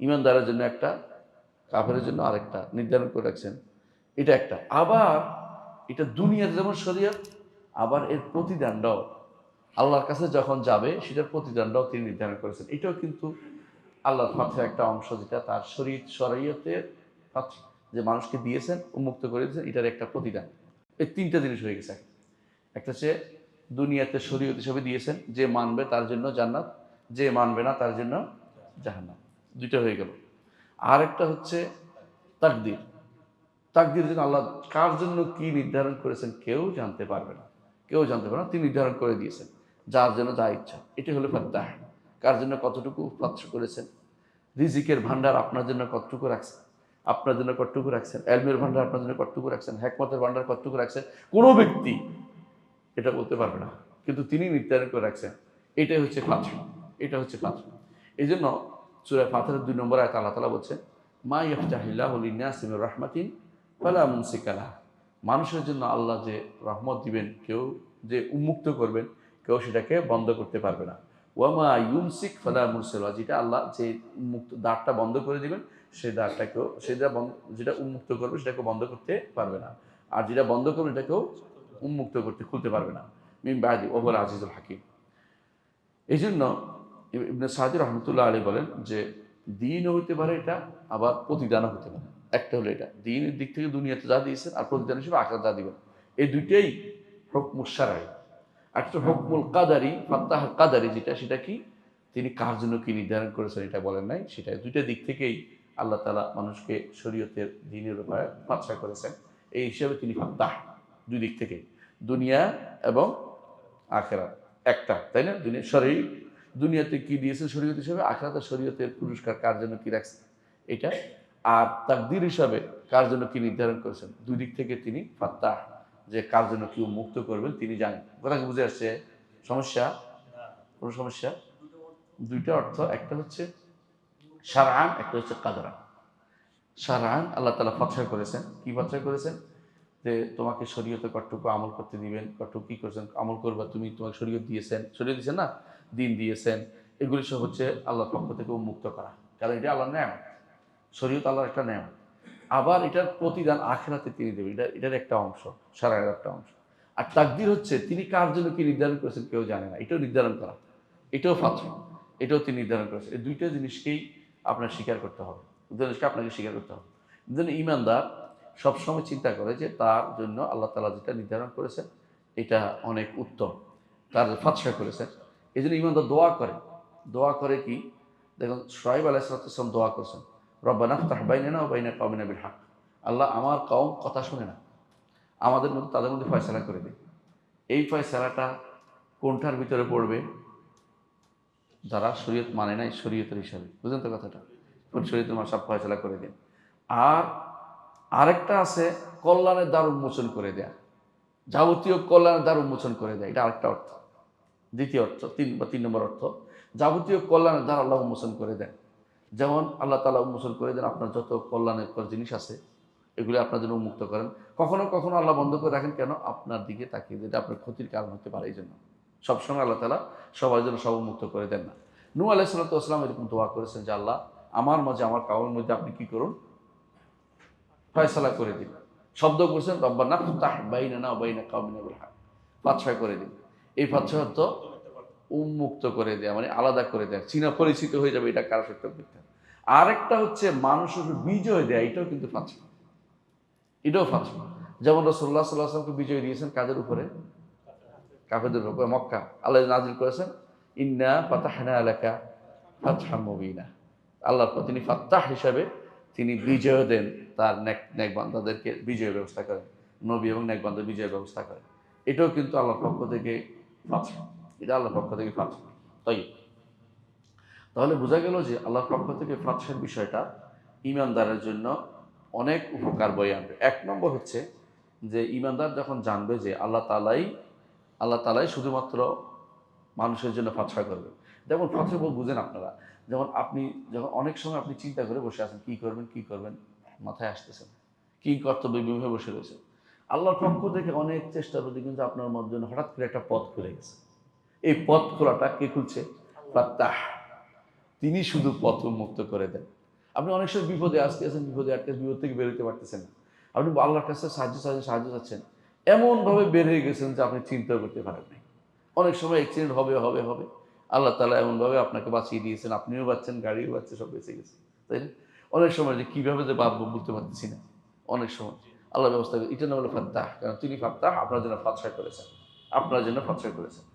ইমানদারের জন্য একটা, কাফেরের জন্য আরেকটা নির্ধারণ করে রাখছেন। এটা একটা। আবার এটা দুনিয়ার যেমন শরীয়ত, আবার এর প্রতিদানটাও আল্লাহর কাছে যখন যাবে সেটার প্রতিদানটাও তিনি নির্ধারণ করেছেন। এটাও কিন্তু আল্লাহর ফাতহার একটা অংশ, যেটা তার শরীয়তের ফাতহা যে মানুষকে দিয়েছেন, উন্মুক্ত করে দিয়েছেন, এটার একটা প্রতিদান। এই তিনটা জিনিস হয়ে গেছে। একটা হচ্ছে দুনিয়াতে শরীয়ত হিসেবে দিয়েছেন, যে মানবে তার জন্য জান্নাত, যে মানবে না তার জন্য জাহান্নাম। দুইটা হয়ে গেল। আর একটা হচ্ছে তাকদীর। তাকদীর জন্য আল্লাহ কার জন্য কি নির্ধারণ করেছেন কেউ জানতে পারবে না, কেউ জানতে পারবে না, তিনি নির্ধারণ করে দিয়েছেন যার জন্য যা ইচ্ছা। এটি হলো ফাতহা। কার জন্য কতটুকু ফাতহা করেছেন। রিজিকের ভান্ডার আপনার জন্য কতটুকু রাখছেন, আপনার জন্য কতটুকু রাখছেন। এলমের ভান্ডার আপনার জন্য কতটুকু রাখছেন, হিকমতের ভান্ডার কতটুকু রাখছেন, কোনো ব্যক্তি এটা বলতে পারবে না, কিন্তু তিনি নির্ধারণ করে রাখছেন। এটাই হচ্ছে ফাতহা, এটা হচ্ছে ফাতহা। এই জন্য সূরা ফাতিহার 2 নম্বর আয়াতে আল্লাহ তাআলা বলছেন, মা ইয়াফতাহিল্লাহু লিন-নাসি মির রাহমাতিন ফালা মুমসিকা লাহা। মানুষের জন্য আল্লাহ যে রহমত দিবেন, কেউ যে উন্মুক্ত করবেন, কেউ সেটাকে বন্ধ করতে পারবে না। ওয়া মা ইউমসিক ফালা মুরসিলা। যেটা আল্লাহ যে উন্মুক্ত দ্বারটা বন্ধ করে দিবেন, সেই দ্বারটাকেও, যেটা উন্মুক্ত করবে সেটাকে বন্ধ করতে পারবে না। আর যেটা বন্ধ করবে এটাকেও উন্মুক্ত করতে, খুলতে পারবে না। মিন বাদি ওয়া হুয়াল আজিজুল হাকিম। এই জন্য ইবনে সাদি রহমতুল্লাহ আলী বলেন যে দিনও হইতে পারে এটা, আবার প্রতিদানও হতে পারে। একটা হলো এটা দিনের দিক থেকে দুনিয়াতে যা দিয়েছেন, আর প্রতিদান হিসেবে আখিরাতে যা দিবেন। এই দুইটাই হুকমুশ শারঈ। একটা হুকমুল কাদারি, ফাত্তাহ কাদারি যেটা, সেটা কি? তিনি কার জন্য কি নির্ধারণ করেছেন এটা বলেন নাই। সেটা দুইটা দিক থেকেই আল্লাহ তাআলা মানুষকে শরীয়তের দ্বীনের ব্যাপারে ফাতহা করেছেন। এই হিসাবে তিনি ফাত্তাহ, দুই দিক থেকে, দুনিয়া এবং আখিরাত একটা, তাই না? দুনিয়াতে কি দিয়েছে শরীয়ত হিসাবে, আখিরাতে শরীয়তের পুরস্কার কার জন্য কি রাখছে এটা। আর তাকদীর হিসাবে কার জন্য কি নির্ধারণ করেছেন, দুই দিক থেকে তিনি ফাত্তাহ, যে কার জন্য কি মুক্ত করবেন তিনি জানেন। কথা কি বুঝে আসছে? সমস্যা? কোনো সমস্যা? দুইটা অর্থ, একটা হচ্ছে শারআন, একটা হচ্ছে কাদরান। শারআন আল্লাহ তাআলা ফাতহা করেছেন। কি ফাতহা করেছেন? যে তোমাকে শরীয়তে কতটুকু আমল করতে দিবেন, কতটুকু কি করেছেন আমল করবা তুমি, তোমাকে শরীয়ত দিয়েছেন, শরীয়ত দিয়েছেন না, দিন দিয়েছেন। এগুলি সব হচ্ছে আল্লাহর পক্ষ থেকে উন্মুক্ত করা, কারণ এটা আল্লাহর নেয়ামত। শরীয়ত আল্লাহর একটা নেয়ামত। আবার এটার প্রতিদান আখিরাতে তিনি দেবেন, এটার একটা অংশ, শারআনের একটা অংশ। আর তাকদির হচ্ছে তিনি কার জন্য কি নির্ধারণ করেছেন কেউ জানে না, এটাও নির্ধারণ করা, এটাও ফাতহা, এটাও তিনি নির্ধারণ করেছেন। এই দুইটা জিনিসকেই আপনার স্বীকার করতে হবে, জিনিসকে আপনাকে স্বীকার করতে হবে। এই জন্য ইমানদার সবসময় চিন্তা করে যে তার জন্য আল্লাহ তাআলা যেটা নির্ধারণ করেছেন এটা অনেক উত্তম, তার ফাতহা করেছেন। এই জন্য ইমানদার দোয়া করে কি, দেখুন শুআয়ব আলাইহিস সালাম দোয়া করছেন, রব্বানা ইফতাহ বাইনানা ওয়া বাইনা কওমিনা বিল হক, আল্লাহ আমার কওম কথা শুনে না, আমাদের মধ্যে তাদের মধ্যে ফয়সালা করে দিন। এই ফয়সালাটা কোনটার ভিতরে পড়বে? যারা শরীয়ত মানে নাই শরীয়তের হিসাবে, বুঝলেন তো কথাটা, শরীয়তের মানে সব ফয়সালা করে দিন। আর আরেকটা আছে কল্যাণের দ্বার উন্মোচন করে দেয়া, যাবতীয় কল্যাণের দ্বার উন্মোচন করে দেয়, এটা আরেকটা অর্থ, দ্বিতীয় অর্থ, তিন নম্বর অর্থ, যাবতীয় কল্যাণের দ্বার আল্লাহ উন্মোচন করে দেন। যেমন আল্লাহ তাআলা উন্মোচন করে দেন আপনার যত কল্যাণের জিনিস আছে এগুলি আপনার জন্য উন্মুক্ত করেন। কখনো কখনো আল্লাহ বন্ধ করে রাখেন, কেন? আপনার দিকে তাকিয়ে, যেটা আপনার ক্ষতির কারণ হতে পারে। এই জন্য সবসময় আল্লাহ তাআলা সবার জন্য সব উন্মুক্ত করে দেন না। নূহ আলাইহিস সালাতু ওয়াস সালাম এরকম দোয়া করেছেন যে আল্লাহ আমার মাঝে, আমার কাউমের মধ্যে আপনি কি করুন, ফয়সালা করে দিন। শব্দ করছেন রব্বানা ইফতাহ বাইনানা ওয়া বাইনা কওমিনা বিল হক, ফাতহা করে দিন। এই ফাতহা তো উন্মুক্ত করে দেয়া, মানে আলাদা করে দেয়া, চিনা পরিচিত হয়ে যাবে এটা কারো সত্য করতে। আরেকটা হচ্ছে মানুষের বিজয় দেয়া, এটাও কিন্তু ফাতহা, এটাও ফাতহা। যেমন রাসূলুল্লাহ সাল্লাল্লাহু আলাইহি ওয়াসাল্লামকে বিজয় দিয়েছেন কাদের উপরে? কাফেরদের উপরে। মক্কা আল্লাহ নাযিল করেছেন ইন্না ফাতাহনা লাকা ফাতহাম মুবিনা, আল্লাহ তিনি ফাত্তাহ হিসাবে তিনি বিজয় দেন, তার নেক বান্দাদেরকে বিজয়ের ব্যবস্থা করেন, নবী এবং নেক বান্দাদের বিজয়ের ব্যবস্থা করেন। এটাও কিন্তু আল্লাহর পক্ষ থেকে ফাতহা, এটা আল্লাহর পক্ষ থেকে ফাতহা। তাই তাহলে বোঝা গেল যে আল্লাহর পক্ষ থেকে ফাতহার বিষয়টা ঈমানদারের জন্য অনেক উপকার বয়ে আনবে। এক নম্বর হচ্ছে যে ঈমানদার যখন জানবে যে আল্লাহ তাআলাই শুধুমাত্র মানুষের জন্য ফাতহা করবে। যেমন ফাতহা বুঝেন আপনারা, যেমন আপনি যখন অনেক সময় আপনি চিন্তা করে বসে আছেন কি করবেন, মাথায় আসতেছে না, কি কর্তব্য বিমুখে বসে রয়েছে। আল্লাহর পক্ষ থেকে অনেক চেষ্টার প্রতি কিন্তু আপনার মধ্যে হঠাৎ করে একটা পথ খুলে গেছে। এই পথ খোলাটা কে খুলছে? ফাত্তাহ, তিনি শুধু পথ উন্মুক্ত করে দেন। আপনি অনেক সময় বিপদে আটকেছেন, বিপদ থেকে বেরোতে পারতেছেন না, আপনি আল্লাহর কাছে সাহায্য চাচ্ছেন, এমনভাবে বের হয়ে গেছেন যে আপনি চিন্তা করতে পারেন নাই। অনেক সময় অ্যাক্সিডেন্ট হবে, আল্লাহ তাআলা এমনভাবে আপনাকে বাঁচিয়ে দিয়েছেন, আপনিও বাঁচছেন, গাড়িও বাঁচছে, সব বেঁচে গেছে, তাই না? অনেক সময় যে কীভাবে যে বাঁচবো বলতে পারতেছি না, অনেক সময় আল্লাহ ব্যবস্থা করে। এটা না হলো ফাত্তাহ, কারণ তিনি ফাত্তাহ, আপনার জন্য ফাতহা করেছেন।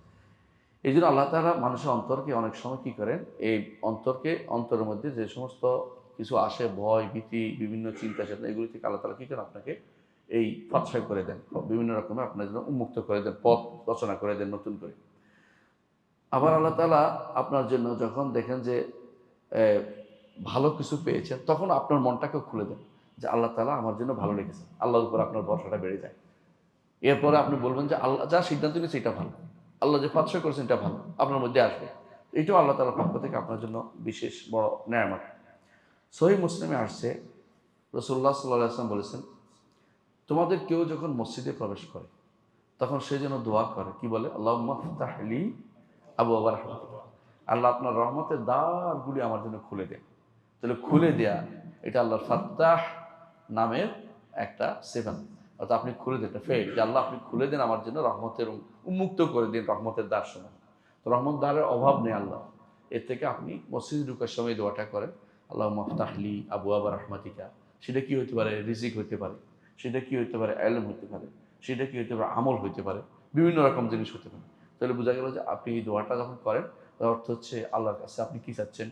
এই জন্য আল্লাহ তাআলা মানুষের অন্তরকে অনেক সময় কী করেন, এই অন্তরের মধ্যে যে সমস্ত কিছু আসে, ভয় ভীতি, বিভিন্ন চিন্তা চেতনা, এগুলি থেকে আল্লাহ তাআলা কী করেন, আপনাকে এই ফাতহা করে দেন, বিভিন্ন রকমের আপনার জন্য উন্মুক্ত করে দেন, পথ রচনা করে দেন নতুন করে। আবার আল্লাহ তাআলা আপনার জন্য যখন দেখেন যে ভালো কিছু পেয়েছেন, তখন আপনার মনটাকে খুলে দেন যে আল্লাহ তাআলা আমার জন্য ভালো রেখেছেন, আল্লাহর উপর আপনার ভরসাটা বেড়ে যায়। এরপরে আপনি বলবেন যে আল্লাহ যা সিদ্ধান্ত নিয়েছে এটা ভালো, আল্লাহ যে ফাতহা করেছেন এটা ভালো, আপনার মধ্যে আসবে। এটাও আল্লাহ তাআলার পক্ষ থেকে আপনার জন্য বিশেষ বড় নেয়ামত। সহিহ মুসলিমে আসছে, রাসূলুল্লাহ সাল্লাল্লাহু আলাইহি ওয়াসাল্লাম বলেছেন, তোমাদের কেউ যখন মসজিদে প্রবেশ করে তখন সে যেন দোয়া করে, কি বলে? আল্লাহুম্মা ফতাহ লি আবওয়াবা রাহমাতিক, আল্লাহ আপনার রহমতের দ্বারগুলি আমার জন্য খুলে দেন। তাহলে খুলে দেয়া, এটা আল্লাহর ফাত্তাহ নামের একটা সিফাত, অর্থাৎ আপনি খুলে দেন, এটা ফেল, যে আল্লাহ আপনি খুলে দেন আমার জন্য রহমতের, উন্মুক্ত করে দিন রহমতের দ্বার সমূহ। তো রহমত দ্বারের অভাব নেই আল্লাহ। এর থেকে আপনি মসজিদে ঢুকার সময় দোয়াটা করেন, আল্লাহুম্মা ফতাহ লি আবওয়াবা রাহমাতিকা। সেটা কি হতে পারে? রিজিক হতে পারে, সেটা কি হতে পারে? ইলম হতে পারে, সেটা কি হতে পারে? আমল হতে পারে, বিভিন্ন রকম জিনিস হতে পারে। তাহলে বোঝা গেল যে আপনি এই দোয়াটা যখন করেন, তার অর্থ হচ্ছে আল্লাহর কাছে আপনি কি চাচ্ছেন?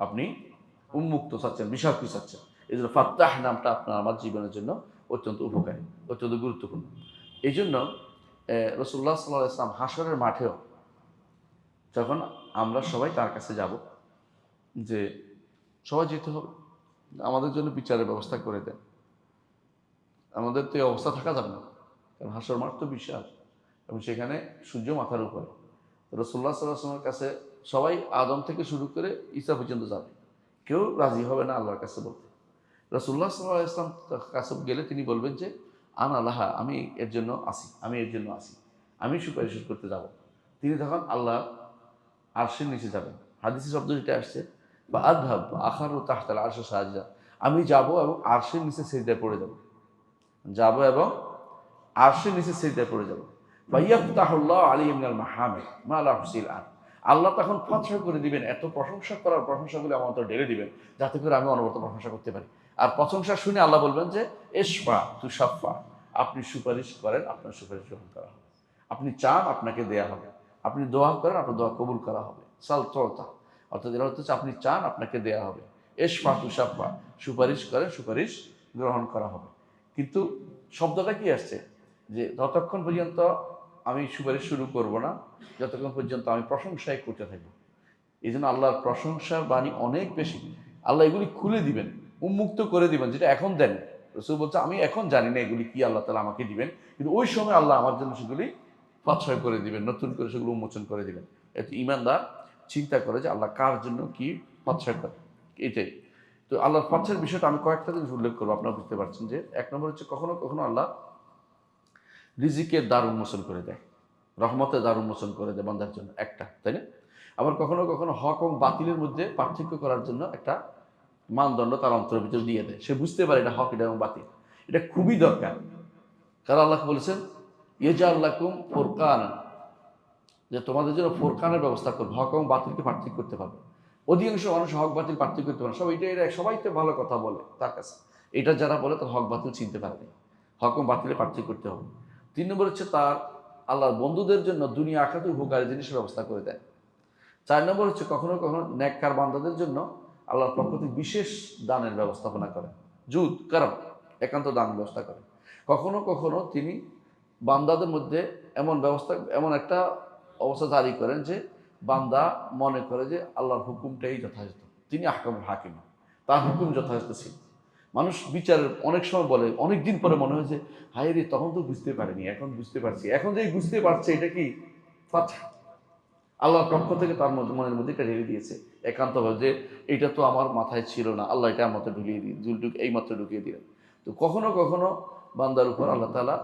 আপনি উন্মুক্ত চাচ্ছেন, বিশাল কিছু চাচ্ছেন। এই জন্য ফাত্তাহ নামটা আপনার আমার জীবনের জন্য অত্যন্ত উপকারী, অত্যন্ত গুরুত্বপূর্ণ। এই জন্য রাসূলুল্লাহ সাল্লাল্লাহু আলাইহি ওয়াসাল্লাম হাসরের মাঠেও যখন আমরা সবাই তার কাছে যাব, যে সবাই যেতে হবে, আমাদের জন্য বিচারের ব্যবস্থা করে দেন, আমাদের তো এই অবস্থা থাকা যাবে না, কারণ হাসর মাঠ তো বিশাল এবং সেখানে সূর্য মাথার উপরে। রাসূলুল্লাহ সাল্লাল্লাহু আলাইহি ওয়াসাল্লামের কাছে সবাই আদম থেকে শুরু করে ঈসা পর্যন্ত যাবে, কেউ রাজি হবে না আল্লাহর কাছে বলতে। রাসূলুল্লাহ সাল্লাল্লাহু আলাইহি ওয়াসাল্লাম কাছে গেলে তিনি বলবেন যে আনা লাহা, আমি এর জন্য আসি, আমি সুপারিশ করতে যাব। তিনি তখন আল্লাহ আরশের নিচে যাবেন। হাদিসে শব্দ যেটা আসছে, বা আযহাব আখারু তাহতাল আরশি সাজিদা, আমি যাব এবং আরশের নিচে সিজদায় পড়ে যাব এবং আরশের নিচে সিজদায় পড়ে যাব। ফাইয়াফতাহুল্লাহু আলাইহি মিনাল মাহামিদ মা লা হুসিল আন। আল্লাহ তখন ফাতহা করে দিবেন, এত প্রশংসা করার প্রশংসাগুলো আমার অন্তরে ঢেলে দিবেন, যাতে করে আমি অনবরত প্রশংসা করতে পারি। আর প্রশংসা শুনে আল্লাহ বলবেন যে ইশফা তুশাফা, আপনি সুপারিশ করেন, আপনার সুপারিশ গ্রহণ করা হবে। আপনি চান, আপনাকে দেয়া হবে। আপনি দোয়া করেন, আপনার দোয়া কবুল করা হবে। সাল তোতা, অর্থাৎ এর অর্থ হচ্ছে আপনি চান, আপনাকে দেয়া হবে। ইশফা তুশাফা, সুপারিশ করেন, সুপারিশ গ্রহণ করা হবে। কিন্তু শব্দটা কি আসছে, যে ততক্ষণ পর্যন্ত আমি সুপারিশ শুরু করব না যতক্ষণ পর্যন্ত আমি প্রশংসাই করতে থাকবো। এই জন্য আল্লাহর প্রশংসার বাণী অনেক বেশি। আল্লাহ এগুলি খুলে দিবেন, উন্মুক্ত করে দিবেন, যেটা এখন দেন। রসুল বলছে আমি এখন জানি না এগুলি কি আল্লাহ তাআলা আমাকে দিবেন, কিন্তু ওই সময় আল্লাহ আমার জন্য সেগুলি ফাতহা করে দিবেন, নতুন করে সেগুলো উন্মোচন করে দিবেন। এতে ঈমানদার চিন্তা করে যে আল্লাহ কার জন্য কি ফাতহা করে, এটাই। তো আল্লাহর ফাতহার বিষয়টা আমি কয়েকটা জিনিস উল্লেখ করবো, আপনারা বুঝতে পারছেন। যে এক নম্বর হচ্ছে, কখনো কখনো আল্লাহ রিজিকের দ্বার উন্মোচন করে দেয়, রহমতের দ্বার উন্মোচন করে দেয় বান্দার জন্য একটা, তাই না? আবার কখনো কখনো হক এবং বাতিলের মধ্যে পার্থক্য করার জন্য একটা মানদণ্ড তার অন্তরের ভিতরে দিয়ে দেয়, সে বুঝতে পারে এটা হক, এটা এবং বাতিল। এটা খুবই দরকার। কারণ আল্লাহ বলেছেন ইয়েজাআল লাকুম ফুরকান, যে তোমাদের জন্য ফোরকানের ব্যবস্থা করবে, হক এবং বাতিলকে পার্থক্য করতে পারবে। অধিকাংশ মানুষ হক বাতিল পার্থক্য করতে পারে, সব এটা সবাই তো ভালো কথা বলে তার কাছে, এটা যারা বলে তার হক বাতিল চিনতে পারেনি। হক এবং বাতিলে পার্থক্য করতে হবে। 3 নম্বর হচ্ছে তার আল্লাহর বন্ধুদের জন্য দুনিয়া আখিরাতে উপকারী জিনিসের ব্যবস্থা করে দেয়। 4 নম্বর হচ্ছে কখনো কখনো নেককার বান্দাদের জন্য আল্লাহর পক্ষ থেকে বিশেষ দানের ব্যবস্থাপনা করেন, জুদ কারণ একান্ত দান ব্যবস্থা করেন। কখনো কখনো তিনি বান্দাদের মধ্যে এমন ব্যবস্থা, এমন একটা অবস্থা জারি করেন যে বান্দা মনে করে যে আল্লাহর হুকুমটাই যথাযথ, তিনি আহকামুল হাকিম, তার হুকুম যথাযথ ছিল। মানুষ বিচারের অনেক সময় বলে, অনেক দিন পরে মনে হয় যে হায় রে, তখন তো বুঝতে পারিনি, এখন বুঝতে পারছি। এখন যে বুঝতে পারছে, এটা কি ফাতহা, আল্লাহর পক্ষ থেকে তার মনের মধ্যে এটা ঢেলে দিয়েছে একান্তভাবে, যে এটা তো আমার মাথায় ছিল না, আল্লাহ এটা আমার মাথায় ঢুকিয়ে দিয়ে এই মাত্র ঢুকিয়ে দিলেন। তো কখনো কখনো বান্দার উপর আল্লাহ তাআলা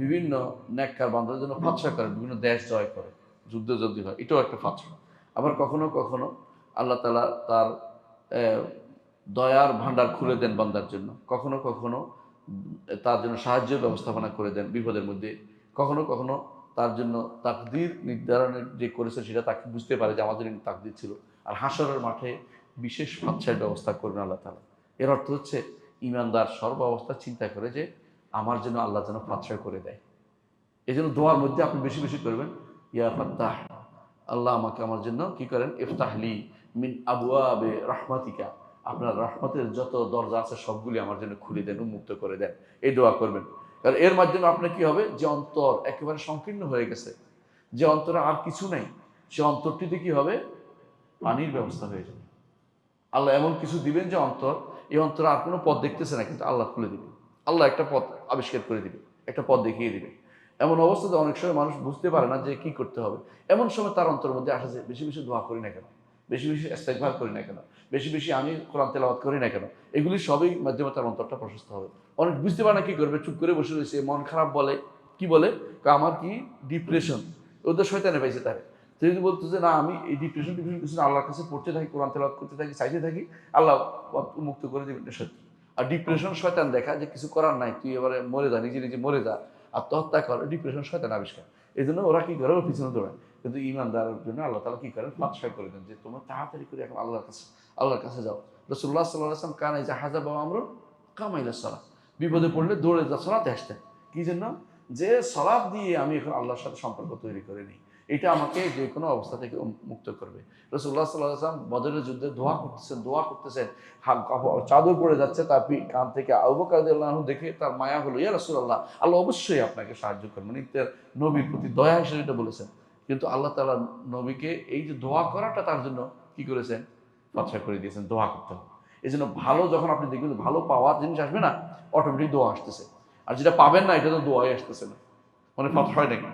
বিভিন্ন নেককার বান্দাদের জন্য ফাতহা করেন, বিভিন্ন দেশ জয় করে, যুদ্ধ যদি হয়, এটাও একটা ফাতহা। আবার কখনো কখনো আল্লাহ তাআলা তার দয়ার ভান্ডার খুলে দেন বান্দার জন্য, কখনো কখনো তার জন্য সাহায্যের ব্যবস্থাপনা করে দেন বিপদের মধ্যে, কখনো কখনো তার জন্য তাকদীর নির্ধারণের যে করেছে সেটা তাকে বুঝতে পারে যে আমাদের তাকদীর ছিল। আর হাসরের মাঠে বিশেষ ফাতহার ব্যবস্থা করবেন আল্লাহ তাআলা। এর অর্থ হচ্ছে ঈমানদার সর্ব অবস্থা চিন্তা করে যে আমার জন্য আল্লাহ যেন ফাতহা করে দেয়। এই জন্য দোয়ার মধ্যে আপনি বেশি বেশি করবেন, ইয়া ফাত্তাহ, আল্লাহ আমাকে, আমার জন্য কি করেন, ইফতাহলি মিন আবওয়াবে রাহমাতিকা, আপনার রহমতের যত দরজা আছে সবগুলি আমার জন্য খুলে দেন, উন্মুক্ত করে দেন। এই দোয়া করবেন। কারণ এর মাধ্যমে আপনার কি হবে, যে অন্তর একেবারে সংকীর্ণ হয়ে গেছে, যে অন্তরে আর কিছু নেই, সে অন্তরটিতে কি হবে, পানির ব্যবস্থা হয়ে যাবে। আল্লাহ এমন কিছু দিবেন যে অন্তর, এই অন্তরে আর কোনো পথ দেখতেছে না, কিন্তু আল্লাহ খুলে দিবে। আল্লাহ একটা পথ আবিষ্কার করে দিবে, একটা পথ দেখিয়ে দিবে। এমন অবস্থাতে অনেক সময় মানুষ বুঝতে পারে না যে কি করতে হবে। এমন সময় তার অন্তরের মধ্যে আসে যে বেশি বেশি দোয়া করি না কেন, বেশি বেশি ইস্তেগফার করি না কেন, বেশি বেশি আমি কোরআন তেলাওয়াত করি না কেন, এগুলি সবই মাধ্যমে তার অন্তরটা প্রশস্ত হবে। অনেক বুঝতে পারে না কি করবে, চুপ করে বসে রয়েছে, মন খারাপ বলে, কি বলে, আমার কি ডিপ্রেশন, ওদের শয়তানে পাইছে তারে। সে যদি বলতো যে না, আমি এই ডিপ্রেশন কিছু না, আল্লাহর কাছে পড়তে থাকি, কোরআন তেলাওয়াত করতে থাকি, চাইতে থাকি, আল্লাহ মুক্ত করে দেবেন, এটা সত্যি। আর ডিপ্রেশন শয়তান দেখা, যে কিছু করার নাই, তুই এবারে মরে যা, নিজে নিজে মরে যা, আত্মহত্যা কর, ডিপ্রেশন শয়তান আবিষ্কার। এই জন্য ওরা কি করে, ওর পিছনে দৌড়ায়। কিন্তু ঈমানদারের জন্য আল্লাহ তাআলা কি করেন, ফাতহা করে দেন, যে তোমরা তাড়াতাড়ি করে এখন আল্লাহর কাছে যাও। রাসূলুল্লাহ সাল্লাল্লাহু আলাইহি ওয়াসাল্লাম কানা ইযা হাযাবা আমরুন কামা ইলা সালাহ, বিপদে পড়লে দৌড়ে যা সালাতে আসতেন। কি জন্য, যে সালাত দিয়ে আমি এখন আল্লাহর সাথে সম্পর্ক তৈরি করে নিই, এটা আমাকে যে কোনো অবস্থা থেকে মুক্ত করবে। রাসূলুল্লাহ সাল্লাল্লাহু আলাইহি ওয়াসাল্লাম বদরের যুদ্ধে দোয়া করতেছেন, চাদর পড়ে যাচ্ছে তার কান থেকে। আবু বকর রাদিয়াল্লাহু আনহু দেখে তার মায়া হলো, ইয়া রাসূলুল্লাহ, আল্লাহ অবশ্যই আপনাকে সাহায্য করবেন, মানে তার নবীর প্রতি দয়া হিসেবে এটা বলেছেন। কিন্তু আল্লাহ তাআলা নবীকে এই যে দোয়া করাটা তার জন্য কি করেছেন, ফাতহা করে দিয়েছেন, দোয়া করতে হবে। এই জন্য ভালো যখন আপনি দেখবেন ভালো পাওয়ার জিনিস আসবে না, অটোমেটিক দোয়া আসতেছে। আর যেটা পাবেন না, এটা তো দোয়াই আসতেছে না, মানে ফাতহা হয় নাকি,